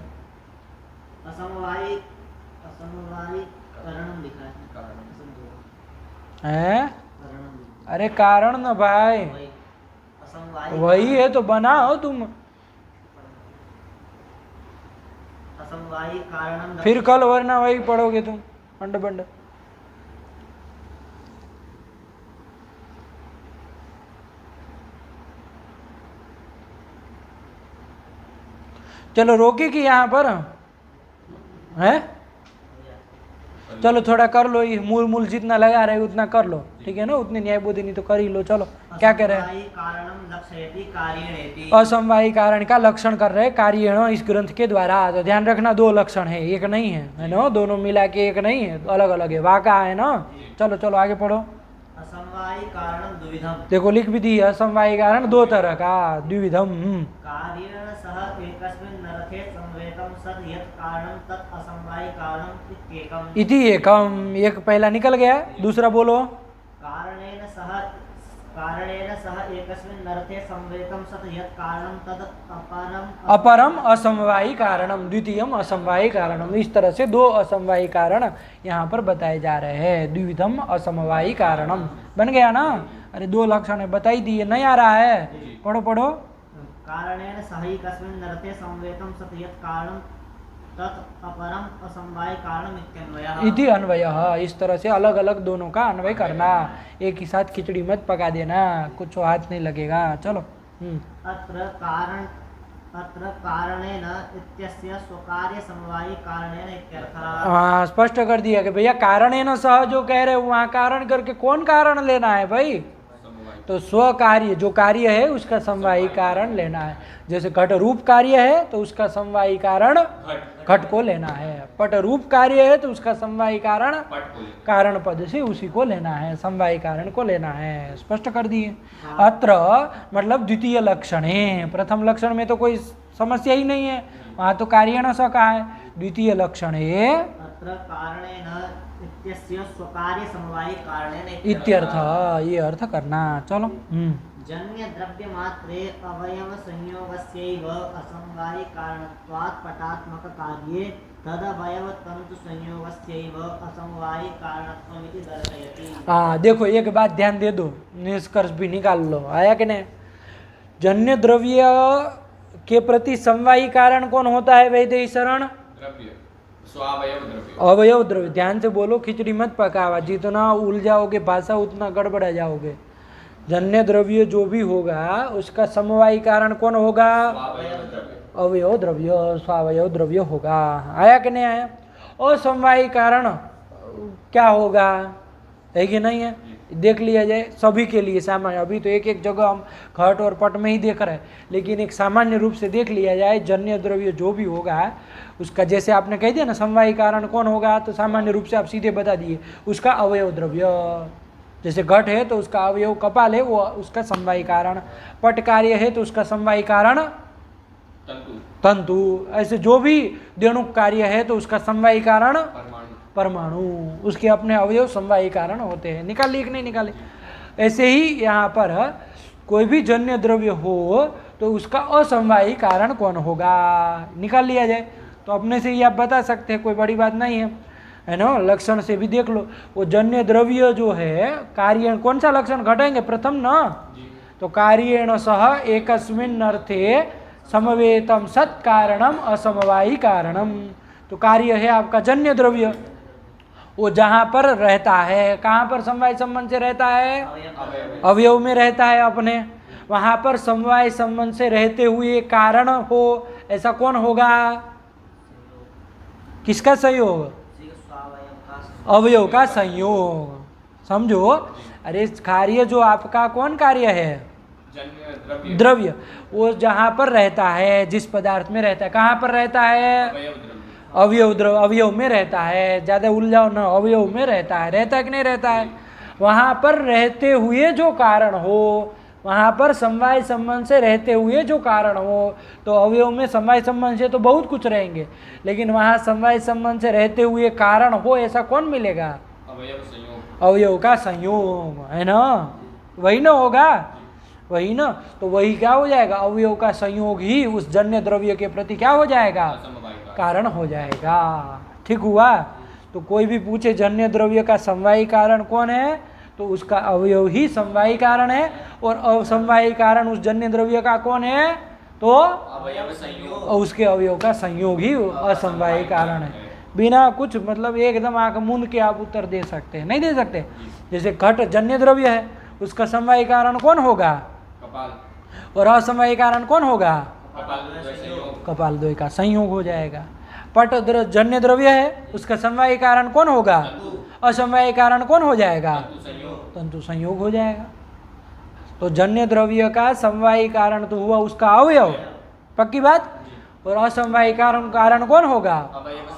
असमवायी कारणम लिखा है। हैं? कारणम। अरे कारण न भाई, असमवायी वही है तो बनाओ तुम। असमवायी कारणम। फिर कल वरना वही पढ़ोगे तुम अंड बंड। चलो रोके कि यहाँ पर है। चलो थोड़ा कर लो, ये मूल मूल जितना लगा रहे उतना कर लो, ठीक है ना। उतने न्याय बोधिनी तो कर ही लो। चलो क्या कह रहे हैं? कारणम लक्षयति कार्येणेति। असमवायी कारण का लक्षण कर रहे कार्येण इस ग्रंथ के द्वारा। तो ध्यान रखना, दो लक्षण है, एक नहीं है ना, दोनों मिला के एक नहीं है, अलग अलग है, वाका है ना। चलो चलो आगे पढ़ो। असमवायी कारणम द्विविधम। देखो लिख भी दी, असमवायी कारण दो तरह का, द्विविधम। कार्येण सह एकस्मिन् अर्थे समवेतं सत् यत् कारणं तत् असमवायी कारणम् इत्येकम्। इति एकम, एक पहला निकल गया, दूसरा बोलो। कारणेन सह एकस्मिन् अर्थे समवेतं सत् यत् कारणं तत् अपरम असमवायी कारणम, द्वितीयम असमवायी कारणम। इस तरह से दो असमवायी कारण यहाँ पर बताए जा रहे हैं। द्विविधम असमवायी कारणम बन गया ना। अरे दो लक्षण बताई दिए, नहीं आ रहा है? पढ़ो पढ़ो। कारणेन सह एकस्मिन् अर्थे समवेतं सत् यत् कारणं तत् अपरम असमवायी कारणम् इत्यन्वयः। इति अन्वयः, इस तरह से अलग अलग दोनों का अन्वय करना, एक ही साथ खिचड़ी मत पका देना, कुछ हाथ नहीं लगेगा। चलो। अत्र कारणेन इत्यस्य स्वकार्य समवायी कारणेन इत्यर्थः। हाँ स्पष्ट कर दिया कि भैया कारणेन सह जो कह रहे हो वहाँ कारण करके कौन कारण लेना है भाई? तो स्व कार्य जो कार्य है उसका समवायी कारण लेना है। जैसे घट रूप कार्य है तो उसका समवायी कारण घट को लेना है, पट रूप कार्य है तो उसका समवायी कारण कारण पद से उसी को लेना है, समवायी कारण को लेना है। स्पष्ट कर दिए। अत्र मतलब द्वितीय लक्षण है, प्रथम लक्षण में तो कोई समस्या ही नहीं है, वहाँ तो कार्येण स कहा है। द्वितीय लक्षण है अत्र कारणेन इत्यस्य स्वकार्य समवायी कारणेन इत्यर्थ, ये अर्थ करना। चलो जन्य द्रव्य मात्रे अवयव संयोगस्यैव असमवायी कारणत्वात् पटात्मक कार्ये तदवयव तंतु संयोगस्यैव असमवायी कारणत्वमिति दर्शयति। हाँ देखो, एक बात ध्यान दे दो, निष्कर्ष भी निकाल लो। आया कि नहीं? जन्य द्रव्य के प्रति समवायी कारण कौन होता है वैदेही शरण? द्रव्य, स्वावयव द्रव्य। अवयव द्रव्य। ध्यान से बोलो, खिचड़ी मत पकावा, जितना उलझाओगे भाषा उतना गड़बड़ा जाओगे। जन्य द्रव्य जो भी होगा उसका समवायी कारण कौन होगा? स्वावयव द्रव्य। अवयव द्रव्य, स्वावयव द्रव्य होगा। आया कि नहीं आया? असमवायी कारण क्या होगा? है कि नहीं है? देख लिया जाए सभी के लिए सामान्य। अभी तो एक एक जगह हम घट और पट में ही देख रहे हैं, लेकिन एक सामान्य रूप से देख लिया जाए, जन्य द्रव्य जो भी होगा उसका, जैसे आपने कह दिया ना समवायी कारण कौन होगा, तो सामान्य रूप से आप सीधे बता दिए उसका अवयव द्रव्य। जैसे घट है तो उसका अवयव कपाल है, वो उसका समवायी कारण। पट कार्य है तो उसका समवायी कारण तंतु। ऐसे जो भी देणुक कार्य है तो उसका समवायी कारण परमाणु। उसके अपने अवयव समवायी कारण होते हैं। निकाल लिए कि नहीं निकाले? ऐसे ही यहाँ पर कोई भी जन्य द्रव्य हो तो उसका असमवायी कारण कौन होगा, निकाल लिया जाए तो अपने से ही आप बता सकते हैं, कोई बड़ी बात नहीं है ना? लक्षण से भी देख लो। वो जन्य द्रव्य जो है कार्य, कौन सा लक्षण घटाएंगे प्रथम ना? तो कार्येण सह एकस्मिन् अर्थे समवेतम सत् कारणम असमवायी कारणम। तो कार्य है आपका जन्य द्रव्य, वो जहाँ पर रहता है, कहाँ पर समवाय संबंध से रहता है? अवयव में रहता है अपने। वहाँ पर समवाय संबंध से रहते हुए कारण हो, ऐसा कौन होगा? किसका संयोग? अवयव का संयोग। समझो, अरे कार्य जो आपका कौन कार्य है? द्रव्य। वो जहाँ पर रहता है, जिस पदार्थ में रहता है, कहाँ पर रहता है? अवयव में रहता है। ज़्यादा उलझाओ ना, अवयव में रहता है। रहता है कि नहीं रहता है? वहाँ पर रहते हुए जो कारण हो, वहाँ पर समवाय संबंध से रहते हुए जो कारण हो, तो अवयव में समवाय संबंध से तो बहुत कुछ रहेंगे, लेकिन वहाँ समवाय संबंध से रहते हुए कारण हो, ऐसा कौन मिलेगा? अवयव का संयोग, है ना? वही ना होगा, वही ना? तो वही क्या हो जाएगा? अवयव का संयोग ही उस जन्य द्रव्य के प्रति क्या हो जाएगा? कारण हो जाएगा। ठीक हुआ? तो कोई भी पूछे जन्य द्रव्य का समवायी कारण कौन है, तो उसका अवयव ही समवायी कारण है, और असमवायी कारण उस जन्य द्रव्य का कौन है? तो और उसके अवयव का संयोग ही असमवायी कारण है। बिना कुछ मतलब एकदम आंख मूंद के आप उत्तर दे सकते हैं? नहीं दे सकते। जैसे घट जन्य द्रव्य है, उसका समवायी कारण कौन होगा? और असमवायी कारण कौन होगा? कपाल द्वय का संयोग हो जाएगा। पट जन्य द्रव्य है, उसका समवायी कारण कौन होगा? असमवायी कारण कौन हो जाएगा? तंतु संयोग हो जाएगा। तो जन्य द्रव्य का समवायी कारण तो हुआ उसका अवयव, पक्की बात। और असमवायी कारण कौन होगा?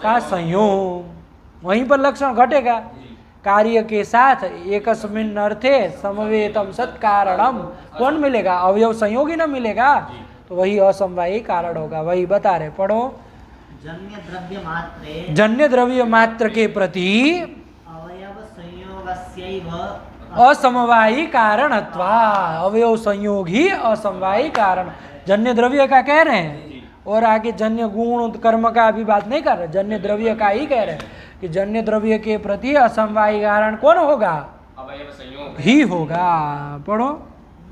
का संयोग। वहीं पर लक्षण घटेगा। कार्य के साथ एकस्मिन् अर्थे समवेतम सत् कारणम कौन मिलेगा? अवयव संयोग ही ना मिलेगा, तो वही असमवायी कारण होगा। वही बता रहे, पढ़ो। जन्य द्रव्य मात्र के प्रति अवयव संयोगस्यैव असमवायी कारणत्वा। अवयव संयोग ही असमवायी कारण। जन्य द्रव्य का कह रहे हैं, और आगे जन्य गुण कर्म का अभी बात नहीं कर रहे, जन्य द्रव्य का ही कह रहे हैं कि जन्य द्रव्य के प्रति असमवायी कारण कौन होगा? अवयव संयोग ही होगा। पढ़ो।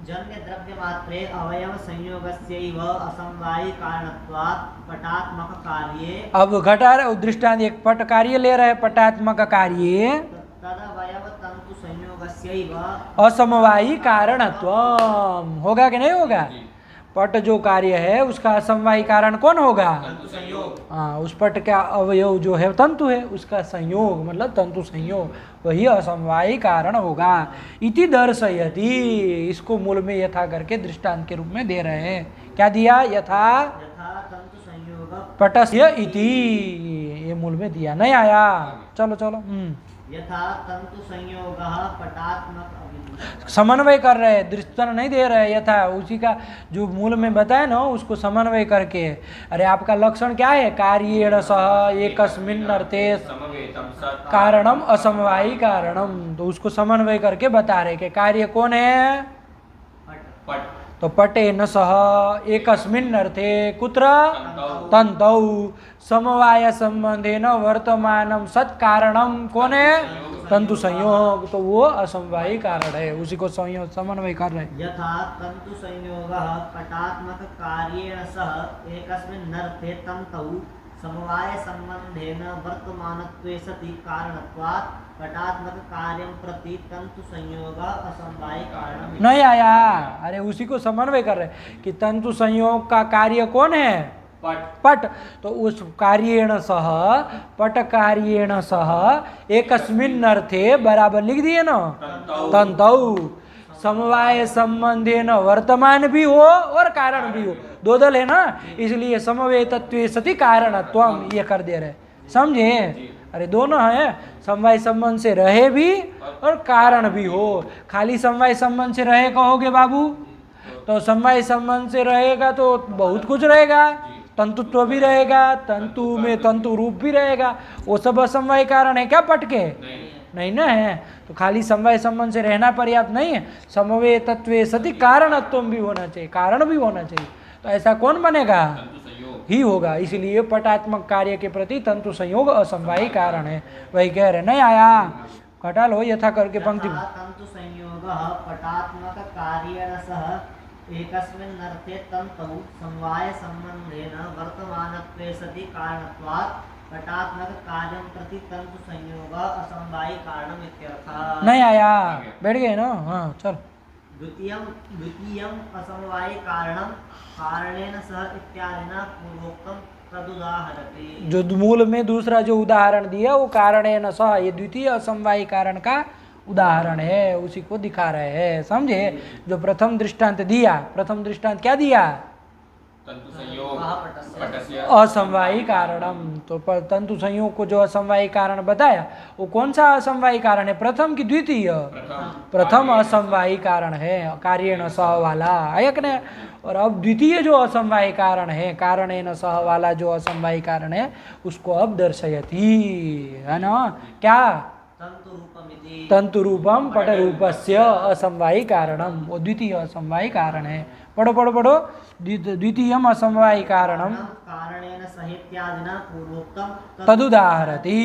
जन्य द्रव्य मात्रे अवयव संयोगस्यैव असमवायी कारणत्वात् पटात्मक कार्ये। अब घटा दृष्टांत एक पट कार्य ले रहे हैं, पटात्मक कार्य तदवयव तंतु संयोगस्यैव असमवायी कारणत्वम। होगा कि नहीं होगा? पट जो कार्य है उसका असमवायी कारण कौन होगा? हाँ, उस पट का अवयव जो है तंतु है, उसका संयोग मतलब तंतु संयोग, वही असमवायी कारण होगा। इति दर्शयति। इसको मूल में यथा करके दृष्टांत के रूप में दे रहे हैं। क्या दिया? यथा तंतु संयोग पटस्य इति, ये मूल में दिया। नहीं आया? चलो चलो। यथा तंतु संयोगः पटात्मक अभिन्न। समन्वय कर रहे हैं, दृष्टांत नहीं दे रहे हैं, यथा उसी का जो मूल में बताया ना उसको समन्वय करके। अरे आपका लक्षण क्या है? कार्येण सह एकस्मिन् अर्थे समवेतम सत् कारणम असमवायी कारणम, तो उसको समन्वय करके बता रहे कि कार्य कौन है? पट पट तो पटेन सह एकस्मिन् अर्थे कुत्र तन्तौ तन्तौ समवाय संबंधेन वर्तमानम सत्कारणम कौन है? तंतु संयोग, तो वो असमवायी कारण है, उसी को संयोग समन्वय कर रहे हैं। यथा तंतु संयोगः पटात्मक कार्येण सह एकस्मिन् अर्थे तन्तौ समवाय संबंधेन वर्तमानत्वे सति कारणत्वात् पटात्मक कार्यं प्रति तंतु संयोगः असमवायी कारणम्। नहीं आया, अरे उसी को समन्वय कर रहे हैं कि तंतु संयोग का कार्य कौन है? पट पट, तो उस कार्येण सह पट कार्येण सह एकस्मिन् अर्थे बराबर लिख दिए ना, तन्तौ तन्तौ समवाय संबंधेन वर्तमान भी हो और कारण भी हो, दो दल है ना, इसलिए समवेतत्वे सति कारणत्वम ये कर दे रहे, समझे? अरे दोनों है, समवाय संबंध से रहे भी और कारण भी हो। खाली समवाय संबंध से रहे कहोगे बाबू, तो समवाय संबंध से रहेगा तो बहुत कुछ रहेगा, तंतुत्व भी रहेगा, तंतु में तंतु रूप भी रहेगा, वो सब असमवाय कारण है क्या पट के? नहीं ना है, तो खाली समवाय संबंध से रहना पर्याप्त नहीं है, समवेतत्वे सति कारणत्व भी होना चाहिए, कारण भी होना चाहिए, तो ऐसा कौन बनेगा? तन्तु संयोग ही होगा, इसलिए पटात्मक कार्य के प्रति तंतु संयोग असमवायी कारण है, वही कह रहे। नहीं आया, घटा लो यथा करके पंक्ति में। यथा तंतु संयोगः पटात्मक कार्येण सह एकस्मिन् अर्थे तन्तौ समवाय संबंधेन वर्तमानत्वे सति कारणत्वात् पटात्मक कार्यं प्रति तंतु संयोगः असमवायी कारणम् इत्यर्थः। नहीं आया, बैठ गए ना, हाँ चल। द्वितीयम् असमवायी कारणं कारणेन सह इत्यादिना पूर्वोक्तं तदुदाहरति। जो मूल में दूसरा जो उदाहरण दिया वो कारण है न सह, ये द्वितीय असमवायी कारण का उदाहरण है, उसी को दिखा रहे हैं, समझे? जो प्रथम दृष्टांत दिया, प्रथम दृष्टांत क्या दिया? तन्तु संयोग पटस्य असमवायी कारणम, तो तंतु संयोग को जो असमवायी कारण बताया वो कौन सा असमवायी कारण है? प्रथम की द्वितीय? प्रथम असमवायी कारण है, कार्येण सह वाला है कि? और अब द्वितीय जो असमवायी कारण है, कारणेन सह वाला जो असमवायी कारण है उसको अब दर्शयति, है ना? क्या? तंतु रूपम पट रूपस्य असमवायी कारणम, वो द्वितीय असमवायी कारण है। पढ़ो पढ़ो पढ़ो, द्वितीयम असमवायी कारणम कारणेन सह इत्यादिना पूर्वोक्तं तदुदाहरति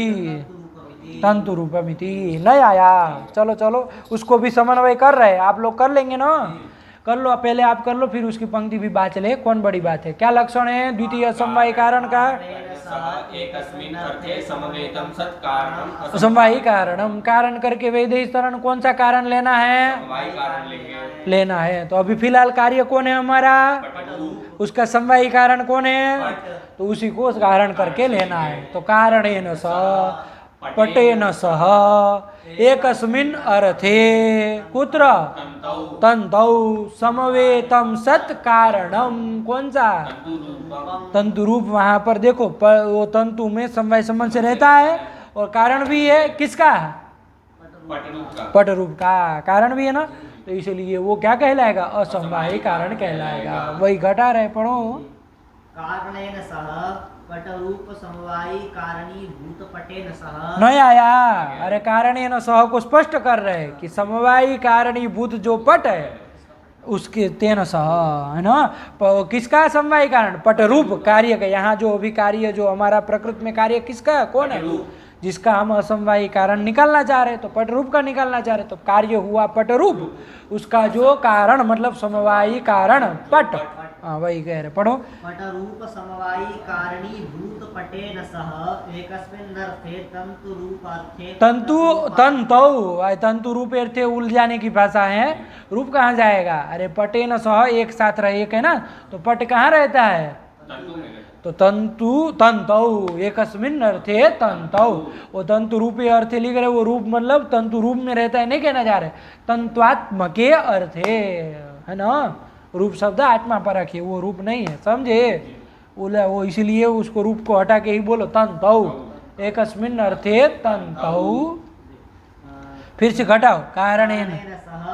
तंतु रूपमिति। नहीं आया, चलो चलो, उसको भी समन्वय कर रहे हैं, आप लोग कर लेंगे ना? कर लो, पहले आप कर लो, फिर उसकी पंक्ति भी बात चले, कौन बड़ी बात है? क्या लक्षण है द्वितीय असमवायी कारण का? सः एकस्मिन् अर्थे समवेतं सत् कारणम् असमवायी कारणम, कारण करके वैदेहीकरण कौन सा कारण लेना है? असमवायी कारण लेंगे। लेना है, तो अभी फिलहाल कार्य कौन है हमारा? पटु उसका समवायी कारण कौन है? तो उसी को कारण करके लेना है, तो कारणेन सह पटेन सह एकस्मिन् अर्थे कुत्र तन्तौ तन्तौ समवेतम सत् कारणम, कौन सा? तन्तु रूपम तंतु रूप, वहां पर देखो वो तंतु में समवाय संबंध से रहता है और कारण भी है, किसका? पट रूप का पट रूप का कारण भी है ना, तो इसलिए वो क्या कहलाएगा? असमवायी कारण कहलाएगा। वही घटा रहे, पढ़ो। कारणेन सह पटरूप समवायी कारणी भूत पटेन सह। नहीं आया, अरे कारणेन सह को स्पष्ट कर रहे हैं कि समवायी कारणीभूत जो पट है उसके तेन सह, है ना? किसका समवायी कारण? पट रूप कार्य का। यहाँ जो अभी कार्य जो हमारा प्रकृति में कार्य किसका, कौन है? जिसका हम असमवायी कारण निकालना चाह रहे हैं, तो पट रूप का निकालना चाह रहे हैं, तो कार्य हुआ पट रूप, उसका जो कारण मतलब समवायी कारण पट, हाँ वही कह रहे, पढ़ो। पटरूप समवायी कारणी भूत पटेन सह एकस्मिन् अर्थे तंतु रूप अर्थे तंतु तंतु रूप अर्थे उलझाने की भाषा है, रूप कहाँ जाएगा? अरे पटेन सह एक साथ रहे, एक है ना, तो पट कहाँ रहता है? तन्तु में तो तंतु तंतौ एकस्मिन् अर्थे तंतौ, वो तंतु रूपी अर्थे लिख रहे, वो रूप मतलब तंतु रूप में रहता है नहीं कहना जा रहे, तंत्वात्मके अर्थे, है ना? रूप शब्द आत्मा पर रखिए, वो रूप नहीं है, समझे? वो इसलिए उसको रूप को हटा के ही बोलो तंतौ, एकस्मिन् अर्थे तंतौ फिर से घटाओ कारणेन कारणेन सह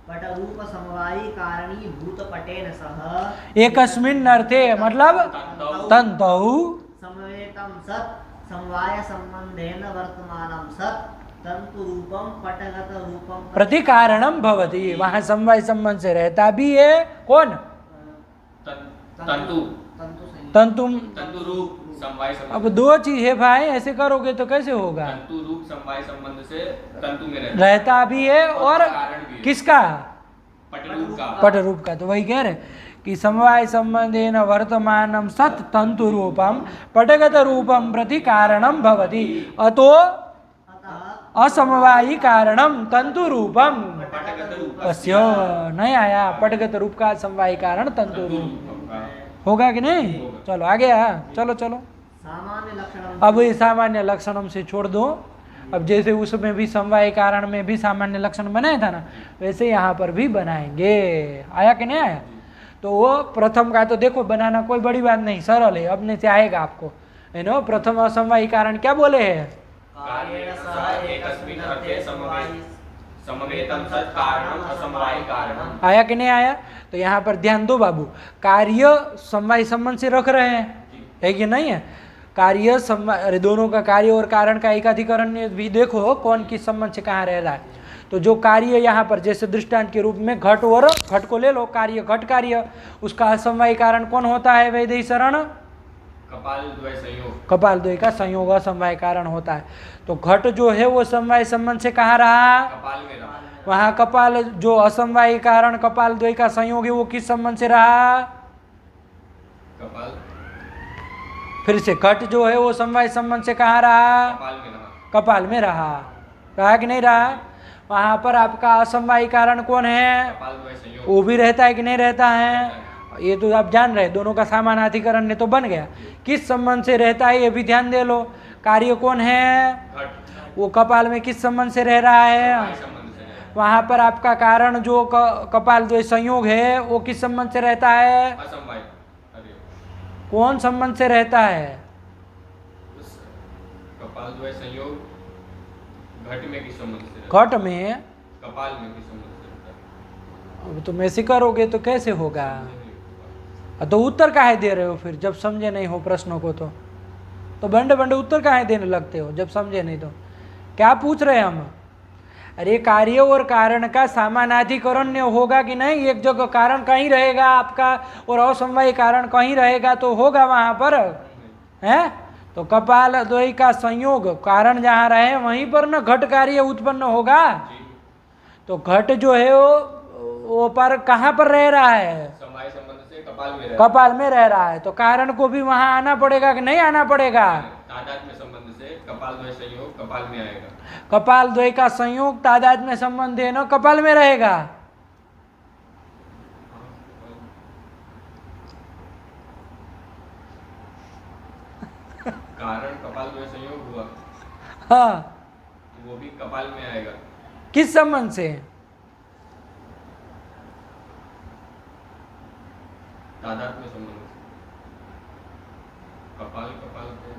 पटरूप समवायी कारणी भूतपटेन सह एकस्मिन् अर्थे मतलब तन्तौ समवेतं सत् समवाय संबंधेन वर्तमानं सत् तंतु रूपम पटगत रूपम प्रति कारणम भवति। वहां समवाय संबंध से रहता भी है कौन? तंतु तंतुम। तंतु रूप समवाय संबंध। अब दो चीज है भाई, ऐसे करोगे तो कैसे होगा? तंतु रूप समवाय संबंध से तंतु में रहता भी है और कारण भी है। किसका? पटरूप का। पट रूप का। तो वही कह रहे कि समवाय संबंधेन वर्तमानम सत तंतु रूपम पटगत रूपम प्रति कारणम भवति अतो अतः असमवायी कारणम तंतु रूपम। पटगत रूप अस्य नहीं आया, पटगत रूप का समवायी कारण तंतु रूप होगा कि नहीं? चलो आगे चलो चलो। सामान्य लक्षणम अब ये सामान्य लक्षणम से छोड़ दो। अब जैसे उसमें भी समवाय कारण में भी सामान्य लक्षण बनाया था ना, वैसे यहाँ पर भी बनाएंगे। आया कि नहीं आया? तो वो प्रथम का तो देखो बनाना कोई बड़ी बात नहीं, सरल है, अपने से आएगा आपको, है ना। प्रथम असमवायी कारण क्या बोले हैं? कार्येण सह एकस्मिन् अर्थे समवेतं सत् कारणम असमवायी कारणम। आया कि नहीं आया? तो यहाँ पर ध्यान दो बाबू, कार्य समवाय संबंध से रख रहे हैं, है कि नहीं है? कार्य अरे दोनों का कार्य और कारण का एकाधिकरण भी देखो कौन किस संबंध से कहाँ रह रहा है। तो जो कार्य यहाँ पर जैसे दृष्टांत के रूप में घट और घट को ले लो, कार्य घट कार्य, उसका असमवायी कारण कौन होता है वैदेही शरण? कपाल द्वय संयोग। कपाल द्वय का संयोग असमवाय कारण होता है। तो घट जो है वो समवाय संबंध से कहाँ रहा? कपाल में रहा। वहाँ कपाल जो असमवायी कारण कपाल द्वय का संयोग है वो किस संबंध से रहा? कपाल। फिर से घट जो है वो समवाय संबंध से कहाँ रहा? कपाल में रहा। कपाल में रहा कि नहीं रहा? वहाँ पर आपका असमवायी कारण कौन है? कपाल द्वय संयोग। वो भी रहता है कि नहीं रहता है? ये तो आप जान रहे, दोनों का समानाधिकरण ने तो बन गया। किस संबंध से रहता है ये भी ध्यान दे लो। कार्य कौन है? घट। वो कपाल में किस संबंध से रह रहा है? संबंध से रहा। वहाँ पर आपका कारण जो कपाल द्वय संयोग है वो किस संबंध से रहता है? असमवाय। अरे कौन संबंध से रहता है? उस कपाल द्वय संयोग घट में किस संबंध से? घट में। कपाल में किस संबंध से रहता अब तुम ऐसे करोगे तो कैसे होगा? तो उत्तर काहे दे रहे हो फिर जब समझे नहीं हो प्रश्नों को? तो बंडे बंडे उत्तर काहे देने लगते हो जब समझे नहीं? तो क्या पूछ रहे हैं हम? अरे कार्य और कारण का समानाधिकरण होगा कि नहीं? एक जगह कारण कहीं रहेगा आपका और असमवायी कारण कहीं रहेगा तो होगा वहाँ पर, है? तो कपाल द्वय का संयोग कारण जहाँ रहे वहीं पर न घट कार्य उत्पन्न होगा। तो घट जो है वो पर कहाँ पर रह रहा है? समवाय संबंध से कपाल में रहा। कपाल में रह रहा है। तो कारण को भी वहां आना पड़ेगा कि नहीं आना पड़ेगा? तादात्म्य संबंध से कपाल द्वय संयोग कपाल में आएगा। कपाल द्वय का संयोग तादात्म्य संबंध है ना, कपाल में रहेगा। कारण कपाल द्वय संयोग हुआ, हाँ, वो भी कपाल में आएगा। किस संबंध से? तादात्म्य संबंध से। कपाल कपाल को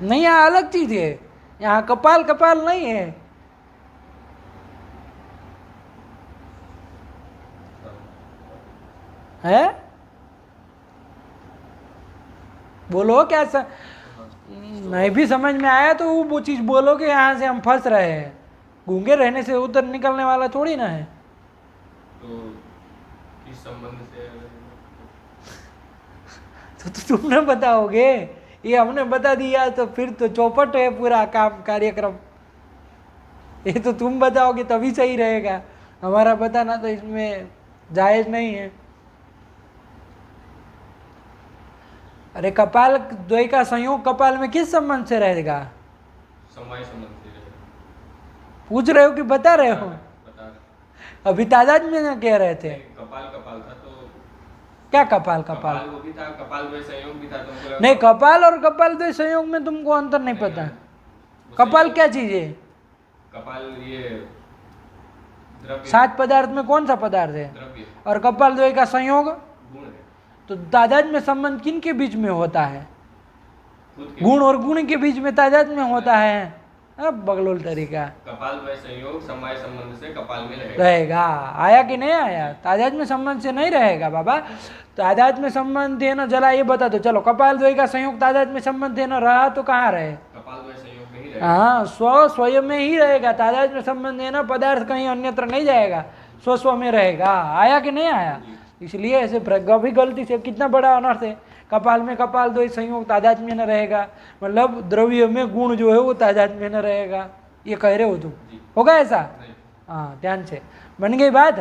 नहीं, यहाँ अलग चीज है। यहाँ कपाल कपाल नहीं है। है? बोलो क्या नहीं भी समझ में आया तो वो चीज बोलो कि यहाँ से हम फंस रहे हैं। गूंगे रहने से उधर निकलने वाला थोड़ी ना है। तो किस संबंध से? तो तुमने बताओगे, ये हमने बता दिया तो फिर तो चौपट है पूरा काम कार्यक्रम। ये तो तुम बताओगे तभी सही रहेगा, हमारा बताना तो इसमें जायज नहीं है। अरे कपाल द्वय का संयोग कपाल में किस संबंध से रहेगा? समवाय संबंध से रहेगा। पूछ रहे हो कि बता रहे हो? बता रहे। अभी तादाद में ना कह रहे थे। कपाल कपाल था तो क्या कपाल कपाल? वो भी था, कपाल द्वय संयोग भी था, तुमको लगा- नहीं, कपाल और कपाल द्वय संयोग में तुमको अंतर नहीं पता। कपाल क्या चीज है? कपाल ये द्रव्य। 7 पदार्थ में कौन सा पदार्थ है? द्रव्य और कपाल द्वय का संयोग गुण है। तो तादाद में संबंध किन के बीच में होता है? खुद के गुण और गुण के बीच में तादाद में होता है। अब बगलोल तरीका कपाल द्वय संयोग समवाय संबंध से कपाल में रहेगा। रहेगा। आया कि नहीं आया? तादाद में संबंध से नहीं रहेगा बाबा। तादाद में संबंध देना जला ये बता दो। चलो कपाल द्वय का संयोग तादाद में संबंध देना रहा तो कहाँ रहे? कपाल द्वय संयोग में ही रहेगा। हाँ, स्वयं में ही रहेगा। तादाद में संबंध देना पदार्थ कहीं अन्यत्र नहीं जाएगा, स्व में रहेगा। आया कि नहीं आया? इसलिए ऐसे भी गलती से कितना बड़ा अनर्थ है। कपाल में कपाल द्वय संयोग तादाद में न रहेगा, मतलब द्रव्य में गुण जो है वो तादाद में न रहेगा, ये कह रहे हो तुम? होगा ऐसा? हाँ, ध्यान से बन गई बात।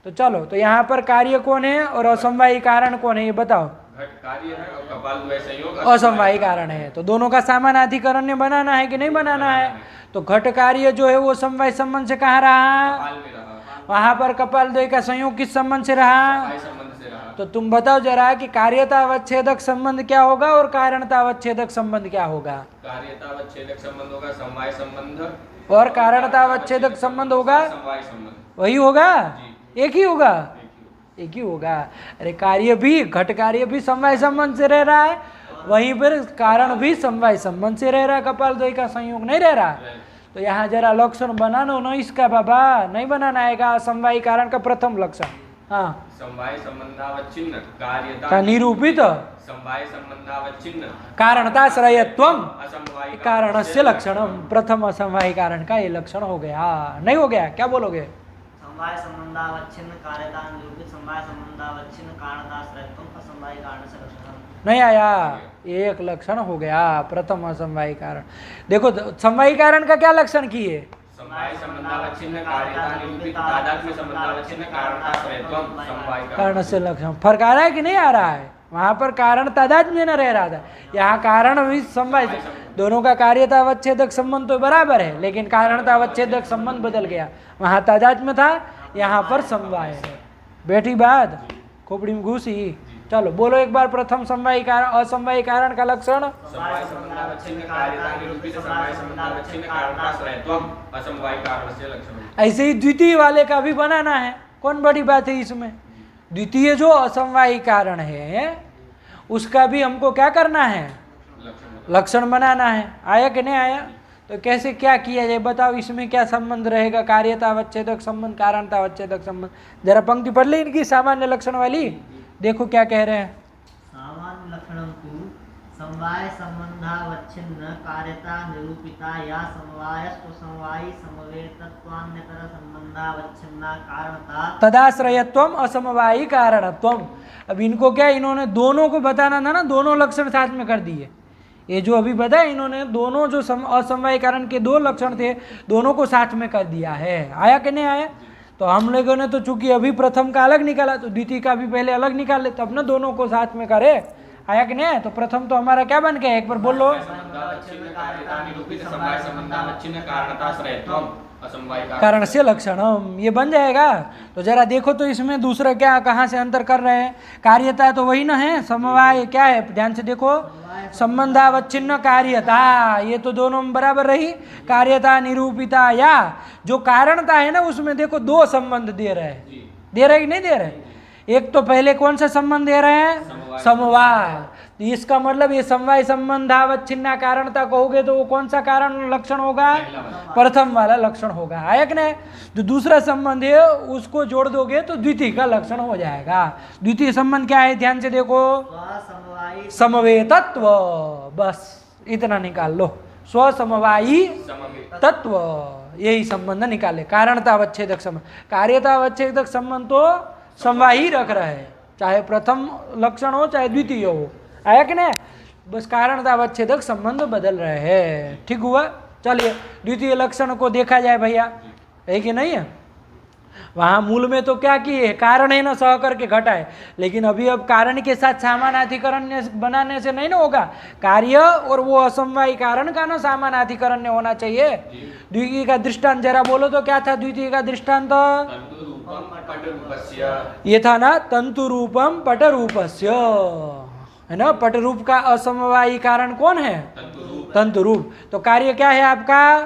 तो चलो, तो यहाँ पर कार्य कौन है और असमवायी कारण कौन है ये बताओ। घट कार्य है और कपाल द्वय संयोग असमवायी कारण है। तो दोनों का समानाधिकरण बनाना है कि नहीं बनाना है? तो घट कार्य जो है वो समवाय संबंध से कहाँ रहा? कपाल में रहा, वहां पर कपाल द्वय का संयोग किस संबंध से रहा? समवाय संबंध से रहा। तो तुम बताओ जरा कि कार्यतावच्छेदक संबंध क्या होगा और कारणतावच्छेदक संबंध क्या होगा? कार्यतावच्छेदक संबंध होगा समवाय संबंध और कारणतावच्छेदक संबंध होगा समवाय संबंध। वही होगा, एक ही होगा, एक ही एक ही होगा। अरे कार्य भी, घट कार्य भी समवाय संबंध से रह रहा है, वहीं पर कारण भी समवाय संबंध से रह रहा है, कपाल द्वय का संयोग नहीं रह रहा। तो यहाँ जरा लक्षण बनाना ना इसका बाबा, नहीं बनाना आएगा। समवायी कारण का प्रथम लक्षण, हाँ, समवाय संबंधावच्छिन्न कार्यता का निरूपित समवाय संबंधावच्छिन्न कारणताश्रयत्वम असमवायी कारणस्य लक्षणम। प्रथम असमवायी कारण का ये लक्षण हो गया, नहीं हो गया? क्या बोलोगे? समवाय संबंधावच्छिन्न कार्यता निरूपित समवाय संबंधावच्छिन्न कारणताश्रयत्वम असमवायी कारण से लक्षणम। नहीं आया? एक लक्षण हो गया, प्रथम असमवायी कारण। देखो समवायी कारण का क्या लक्षण किए? समवाय संबंधावच्छिन्न कार्यता निरूपित तादात्म्य संबंधावच्छिन्न कारणताश्रयत्वम समवाय कारण से लक्षण। फर्क आ रहा है कि नहीं आ रहा है? वहां पर कारण तादाद में न रह रहा था, यहाँ कारण भी समवाय। दोनों का कार्यतावच्छेदक संबंध तो बराबर है, लेकिन कारणतावच्छेदक संबंध बदल गया। वहां तादाद में था, यहाँ पर समवाय है। बैठी बात, खोपड़ी में घुसी। चलो बोलो एक बार, प्रथम समवायी कारण, असमवायी कारण का लक्षण। समवाय संबंधावच्छिन्न कार्यता निरूपित समवाय संबंधावच्छिन्न कारणताश्रयत्वम असमवाय कारण से लक्षणम। ऐसे ही द्वितीय वाले का भी बनाना है। कौन बड़ी बात है इसमें? द्वितीय जो असमवायी कारण है उसका भी हमको क्या करना है? लक्षण बनाना है। आया कि नहीं आया? तो कैसे क्या किया जाए बताओ? इसमें क्या संबंध रहेगा? कार्यतावच्छेदक संबंध, कारणतावच्छेदक संबंध। जरा पंक्ति पढ़ ली इनकी सामान्य लक्षण वाली, देखो क्या कह रहे हैं। सामान्य लक्षणम तु समवाय संबंधावच्छिन्न कार्यता निरूपिता या समवायस्तु समवायी समवेतत्वान्यतर संबंधावच्छिन्ना कारणता तदाश्रयत्वम असमवायी कारणत्वम। अब इनको क्या, इन्होंने दोनों को बताना था ना, दोनों लक्षण साथ में कर दिए। ये जो अभी बताया इन्होंने, दोनों जो असमवायी कारण के दो लक्षण थे, दोनों को साथ में कर दिया है। आया कि नहीं आया? तो हम लोगों ने तो चूंकि अभी प्रथम का अलग निकाला, तो द्वितीय का भी पहले अलग निकाल ले, तब ना दोनों को साथ में करे। आया कि नहीं? तो प्रथम तो हमारा क्या बन गया, एक बार बोलो। कारण से लक्षणम, ये बन जाएगा। तो जरा देखो तो इसमें दूसरा क्या, कहाँ से अंतर कर रहे हैं? कार्यता तो वही ना है, समवाय क्या है? ध्यान से देखो, संबंधावच्छिन्न कार्यता, ये तो दोनों में बराबर रही। कार्यता निरूपिता, या जो कारणता है ना उसमें देखो दो संबंध दे रहे हैं। दे रहे कि नहीं दे रहे? एक तो पहले कौन सा संबंध दे रहे हैं? समवाय। तो इसका मतलब ये समवाय संबंधावच्छिन्ना कारणता कहोगे तो वो कौन सा कारण लक्षण होगा? प्रथम वाला लक्षण होगा। आया कि नहीं? जो दूसरा संबंध है उसको जोड़ दोगे तो द्वितीय का लक्षण हो जाएगा। द्वितीय संबंध क्या है? ध्यान से देखो, समवेतत्व। बस इतना निकाल लो, स्वसमवायी तत्व, यही संबंध निकाले। कारणतावच्छेदक संबंध, कार्यतावच्छेदक संबंध तो समवायी रख रहे हैं, चाहे प्रथम लक्षण हो चाहे द्वितीय हो। आया कि नहीं? बस कारणतावच्छेदक संबंध बदल रहे हैं। ठीक हुआ? चलिए द्वितीय लक्षण को देखा जाए भैया, है कि नहीं है? वहाँ मूल में तो क्या किए, कारण है ना सह करके घटा है, लेकिन अभी अब कारण के साथ समानाधिकरण बनाने से नहीं ना होगा। कार्य और वो असमवायी कारण का ना समानाधिकरण होना चाहिए। द्वितीय का दृष्टांत जरा बोलो तो क्या था? द्वितीय का दृष्टांत ये था ना, तंतु रूपम पट रूपस्य, है ना? पट रूप का असमवायी कारण कौन है? तंतु रूप। तो कार्य क्या है आपका?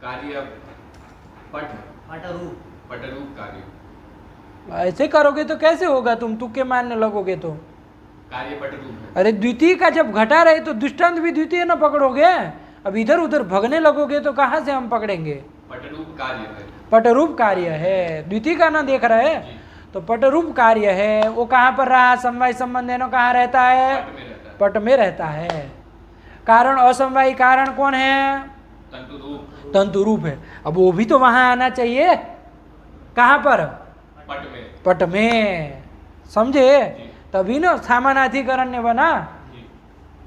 कार्य पट पटरूप कार्य। ऐसे करोगे तो कैसे होगा? तुम तुक्के मारने लगोगे तो। कार्य पटरूप है। अरे द्वितीय का जब घटा रहे तो दृष्टांत भी द्वितीय ना पकड़ोगे, अब इधर उधर भगने लगोगे तो कहाँ से हम पकड़ेंगे? पटरूप कार्य है। पटरूप कार्य है, द्वितीय का ना देख रहे हैं, जी। तो पटरूप कार्य है, वो कहाँ पर रहा? समवाय संबंध है ना, कहाँ रहता है? पट में रहता है। पट में रहता है। कारण असमवायी कारण कौन है? तंतु रूप तंतु रूप है। अब वो भी तो वहां आना चाहिए, कहाँ पर? पट में। पट में, समझे? जी। तभी ना समानाधिकरण ने बना, जी।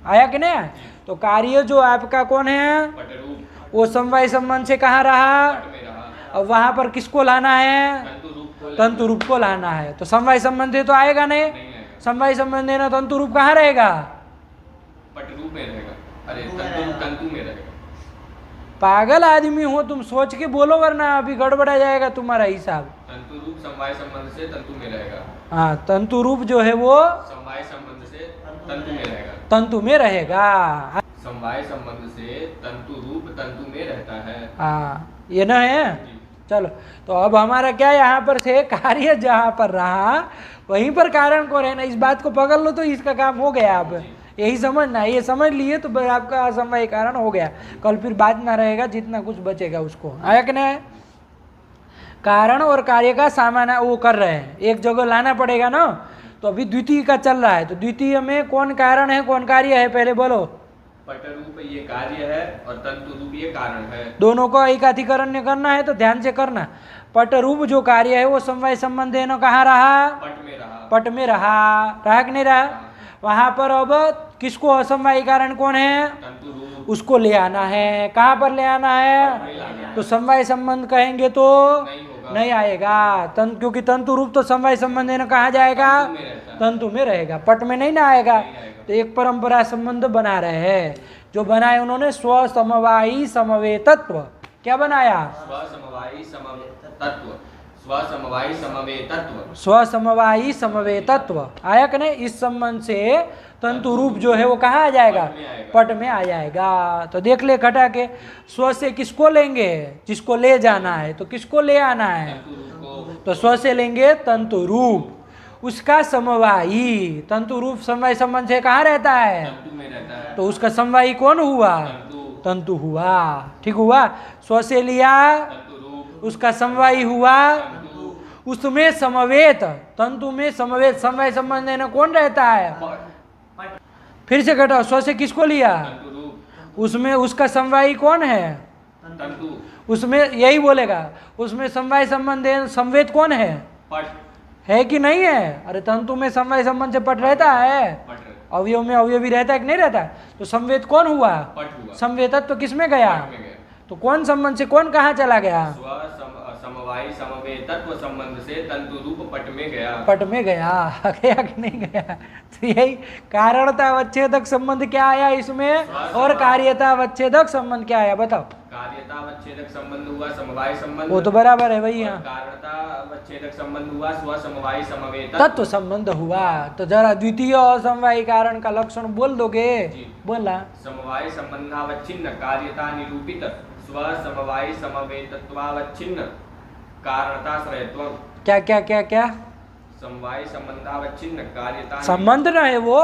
आया कि नहीं? तो कार्य जो आपका कौन है? पटरूप वो समवाय संबंध से कहाँ रहा? पट में रहा। अब वहां पर किसको लाना है? तंतु रूप को तंतु रूप को लाना है। तो समवाय संबंध है तो आएगा नहीं, नहीं आएगा। समवाय संबंध है ना, तंतु रूप कहाँ रहेगा? पटरूप में रहेगा। अरे तंतु रूप तंतु में रहेगा। पागल आदमी हो तुम, सोच के बोलो वरना अभी गड़बड़ा जाएगा तुम्हारा हिसाब। तंतु रूप समवाय संबंध से तंतु में रहेगा। हाँ, तंतु रूप जो है वो समवाय संबंध से तंतु में रहेगा। तंतु में रहेगा। समवाय संबंध से तंतु रूप तंतु में रहता है। हाँ, ये ना है। जी। चलो, तो अब हमारा क्या यहाँ पर थे? कार्य जहाँ पर रहा वहीं पर कारण को रहना। इस बात को पकड़ लो तो इसका काम हो गया। अब यही समझना, ये समझ लिए तो आपका असमवाय कारण हो गया। कल फिर बात ना रहेगा, जितना कुछ बचेगा उसको। आया कि नहीं? कारण और कार्य का सामान वो कर रहे हैं, एक जगह लाना पड़ेगा ना। तो अभी द्वितीय का चल रहा है, तो द्वितीय में कौन कारण है कौन कार्य है, पहले बोलो। पटरूप ये कार्य है और तंतु रूप ये कारण है। दोनों को एकाधिकरण ने करना है तो ध्यान से करना। पट रूप जो कार्य है वो समवाय संबंध है ना, कहाँ रहा? पट में रहा। पट में रहा कि नहीं रहा? वहां पर अब किसको असमवायी कारण कौन है? तंतु रूप उसको ले आना है। कहाँ पर ले आना में है? लाना तो समवाय संबंध कहेंगे तो नहीं होगा। नहीं आएगा। क्योंकि तंतु रूप तो समवाय संबंध है ना, कहाँ जाएगा? तंतु में रहता है। तंतु में रहेगा, पट में नहीं ना आएगा। नहीं आएगा। तो एक परंपरा संबंध बना रहे हैं। जो बनाए उन्होंने स्वसमवायी समवेतत्व। क्या बनाया? स्वसमवायी समवेतत्व। स्वसमवायी समवेतत्व। स्वसमवायी समवेतत्व आया कि नहीं? इस संबंध से तंतु रूप जो है वो कहाँ आ जाएगा? पट में आएगा। पट में आ जाएगा। तो देख ले घटा के, स्व से किसको लेंगे? जिसको ले जाना है। तो किसको ले आना है? तंतु रूप को तो स्व से लेंगे तंतु रूप, उसका समवायी। तंतु रूप समवाय संबंध से कहाँ रहता है? तंतु में रहता है। तो उसका समवायी कौन हुआ? तंतु तंतु हुआ। ठीक हुआ? स्व से लिया, तंतु रूप उसका समवायी हुआ, तंतु उसमें समवेत, तंतु में समवेत समवाय संबंध है ना, कौन रहता है? पट फिर से घटाओ, स्व से किसको लिया? तंतु रूप उसमें उसका समवायी कौन है? तंतु उसमें यही बोलेगा, उसमें समवाय संबंध है, समवेत कौन है? पट है कि नहीं है? अरे तंतु में समवाय संबंध से पट रहता है, पट अवयव में अवयवी रहता है कि नहीं रहता? तो संवेद कौन हुआ? पट हुआ। संवेदत्व तो किस में गया? पट में गया। तो कौन संबंध से कौन कहाँ चला गया? समवायी समवेतत्व संबंध से तंतु रूप पट में गया। पट में गया। गया कि नहीं गया? तो यही कारणतावच्छेदक संबंध क्या आया इसमें, और कार्यतावच्छेदक संबंध क्या आया बताओ? कार्यतावच्छेदक संबंध हुआ समवाय संबंध। वो तो बराबर है भैया। कारणतावच्छेदक संबंध हुआ स्वसमवायी समवेतत्व। तत्व संबंध हुआ। तो जरा द्वितीय असमवायी कारण का लक्षण बोल दोगे? जी। बोला। समवाय संबंधावच्छिन्न कार्यता निरूपित स्वसमवायी समवेतत्वावच्छिन्न कारणताश्रयत्व। क्या क्या क्या क्या? समवाय संबंधावच्छिन्न कार्यता संबंध ना है वो।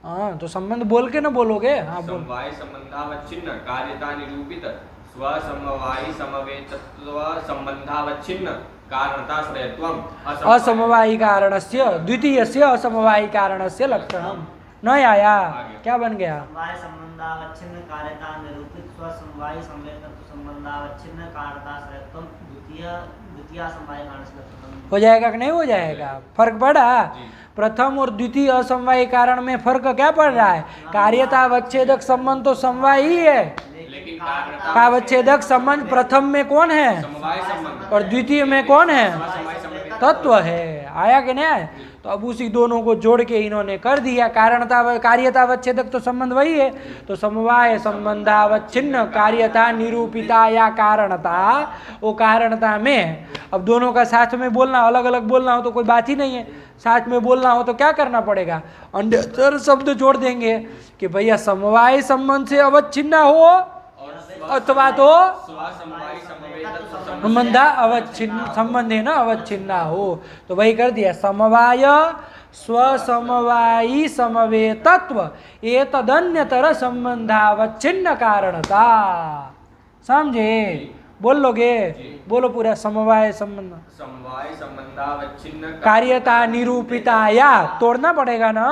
हाँ, तो संबंध बोल के ना बोलोगे? हाँ बोल। समवाय संबंधावच्छिन्न कार्यता निरूपित स्वसमवायी समवेतत्व संबंधावच्छिन्न कारणताश्रयत्वम् असमवायी कारणस्य द्वितीयस्य असमवायी कारणस्य लक्षणम। नहीं आया? क्या बन गया? समवाय संबंधावच्छिन्न कार्यता निरूपित स्वसमवायी समवेतत्व संबंधावच्छिन्न कारणताश्रयत्व द्वितीय समवाय कारण से लक्षणम। हो जाएगा कि नहीं हो जाएगा? फर्क पड़ा? जी। प्रथम और द्वितीय असमवायी कारण में फर्क क्या पड़ रहा है? कार्यतावच्छेदक संबंध तो समवाय ही है। लेकिन कावच्छेदक संबंध प्रथम में कौन है? समवाय संबंध और द्वितीय में कौन है? स्वसमवायी समवेतत्व। तत्व है। आया कि नहीं आया? तो अब उसी दोनों को जोड़ के इन्होंने कर दिया। कारणता कार्यतावच्छेदक तो संबंध वही है। तो समवाय संबंधावच्छिन्न कार्यता निरूपिता या कारणता, वो कारणता में अब दोनों का साथ में बोलना, अलग अलग बोलना हो तो कोई बात ही नहीं है। साथ में बोलना हो तो क्या करना पड़ेगा? अन्यतर शब्द जोड़ देंगे कि भैया समवाय संबंध से अवच्छिन्न हो अथवा तो स्वसमवायी समवेतत्व संबंध अवच्छिन्न, संबंध है ना अवच्छिन्न हो। तो वही कर दिया, समवाय स्वसमवायी समवेतत्व एतदन्यतर संबंधावच्छिन्न कारणता। समझे? बोल लोगे? बोलो पूरा। समवाय संबंध, समवाय संबंधावच्छिन्न कार्यता निरूपिता या तोड़ना पड़ेगा ना।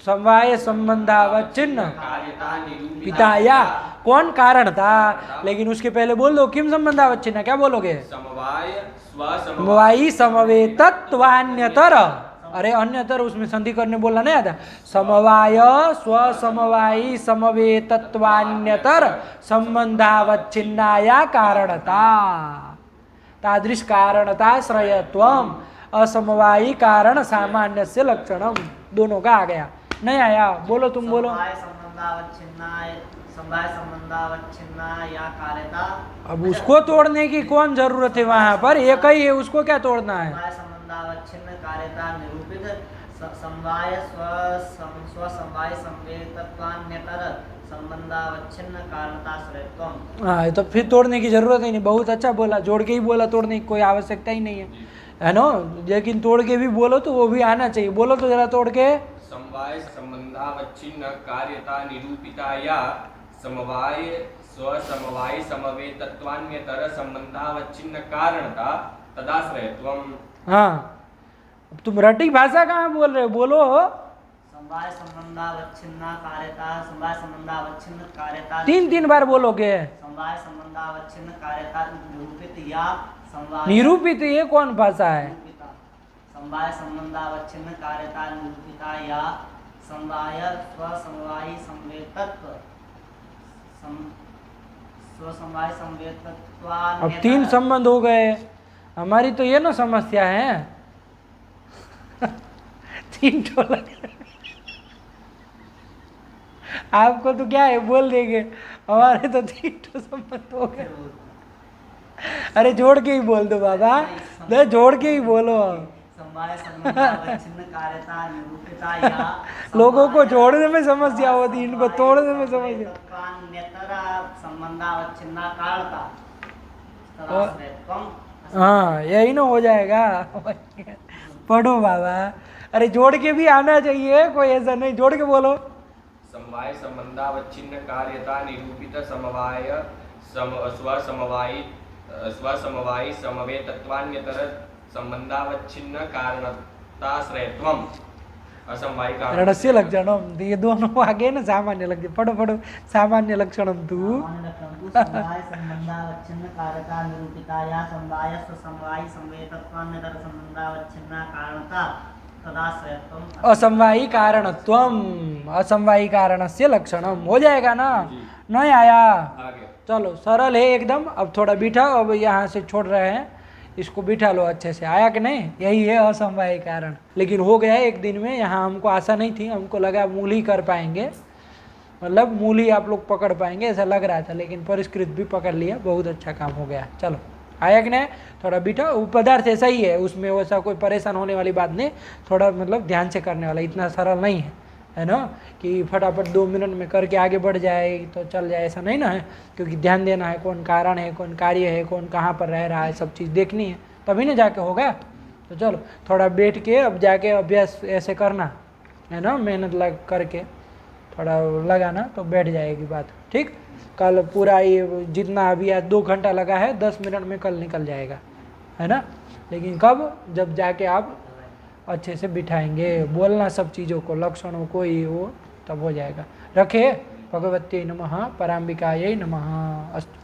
समवाय संबंधावच्छिन्न कार्यता निरूपिता पिताया कौन कारण था, लेकिन उसके पहले बोल दो किम संबंधावच्छिन्न, क्या बोलोगे? समवाय स्वसमवाय समवायी समवेतत्वान्यतर। अरे अन्यतर उसमें संधि करने बोलना नहीं आता। समवाय स्वसमवायी समवेतत्वान्यतर संबंधावच्छिन्नाया कारणता तादृश कारणताश्रयत्वम असमवायी कारण सामान्य से लक्षणम। दोनों का आ गया? नहीं आया? बोलो, तुम बोलो। समवाय संबंधावच्छिन्ना या कार्यता। अब उसको तोड़ने की कौन जरूरत है? वहां पर एक ही है, उसको क्या तोड़ना है? समवाय संबंधावच्छिन्न कार्यता निरूपित समवाय स्वसमवाय संवेतत्वान्यतर संबंधावच्छिन्न कारणताश्रयत्वम। हाँ, तो फिर तोड़ने की जरूरत ही नहीं। बहुत अच्छा बोला, जोड़ के ही बोला, तोड़ने की कोई आवश्यकता ही नहीं है ना। लेकिन तोड़ के भी बोलो तो वो भी आना चाहिए। बोलो तो जरा तोड़ के। समवाय संबंधावच्छिन्न कार्यता निरूपिता या समवाय स्वसमवाय समवेतत्वान्यतर संबंधावच्छिन्न कारणता तदाश्रयत्वम। हाँ, अब तुम रटी भाषा कहाँ बोल रहे हो? बोलो। समवाय संबंधावच्छिन्न कार्यता, समवाय संबंधावच्छिन्न कार्यता, 3 बार बोलोगे। समवाय संबंधावच्छिन्न कार्यता निरूपित या समवाय निरूपित ये कौन भाषा है? निरूपिता। समवाय संबंधावच्छिन्न कार्यता निरूपिता या समवाय स्वसमवायी संवेतत्व स्वसमवाय संवेतत्वान्यतर। अब 3 संबंध हो गए। हमारी तो ये ना समस्या है। 3 टोला। आपको तो क्या है, बोल देंगे। हमारे तो 3 संबंध हो गए। अरे जोड़ के ही बोल दो बाबा, दे जोड़ के ही बोलो। समवाय संबंधावच्छिन्न कार्यता निरूपिता या लोगों को जोड़ने में समस्या होती, इनको तोड़ने में समस्या। संबंधावच्छिन्न कारणता तदाश्रयत्वम। हाँ, यही ना हो जाएगा। पढ़ो बाबा। अरे जोड़ के भी आना चाहिए, कोई ऐसा नहीं। जोड़ के बोलो। समवाय संबंधावच्छिन्न कार्यता निरूपित समवाय स्वसमवायी समवेतत्वान्यतर संबंधावच्छिन्न कारणताश्रयत्वम असमवायी कारण। रणस्य लक्षणम, ये दोनों आगे ना सामान्य लक्षण। पढ़ो पढ़ो। सामान्य लक्षणम तू। समवाय संबंधावच्छिन्न कार्यता निरूपिता या समवाय स्वसमवायी संवेतत्वान्यतर संबंधावच्छिन्न कारणता तदाश्रयत्वम। असमवायी कारणत्वम असमवायी कारणस्य लक्षणम। हो जाएगा ना? नहीं आया? आगे चलो, सरल है एकदम। अब थोड़ा बिठाओ। अब यहाँ से छोड़ रहे हैं, इसको बिठा लो अच्छे से। आया कि नहीं? यही है असमवाय कारण। लेकिन हो गया एक दिन में। यहाँ हमको आशा नहीं थी, हमको लगा मूल ही कर पाएंगे, मतलब मूल ही आप लोग पकड़ पाएंगे ऐसा लग रहा था, लेकिन परिष्कृत भी पकड़ लिया। बहुत अच्छा काम हो गया। चलो, आया कि नहीं? थोड़ा बिठा। वो पदार्थ ऐसा ही है, उसमें वैसा कोई परेशान होने वाली बात नहीं। थोड़ा मतलब ध्यान से करने वाला, इतना सरल नहीं है ना कि फटाफट 2 मिनट में करके आगे बढ़ जाए तो चल जाए, ऐसा नहीं ना है। क्योंकि ध्यान देना है, कौन कारण है, कौन कार्य है, कौन कहाँ पर रह रहा है, सब चीज़ देखनी है, तभी ना जाके होगा। तो चलो थोड़ा बैठ के अब जाके अभ्यास ऐसे करना है ना, मेहनत लग करके थोड़ा लगाना तो बैठ जाएगी बात। ठीक, कल पूरा ये जितना अभी आज 2 घंटा लगा है 10 मिनट में कल निकल जाएगा, है ना। लेकिन कब? जब जाके आप अच्छे से बिठाएंगे, बोलना सब चीज़ों को, लक्षणों को ही वो, तब हो जाएगा। रखे। भगवत्यै नमः, पराम्बिकायै नमः। अस्तु।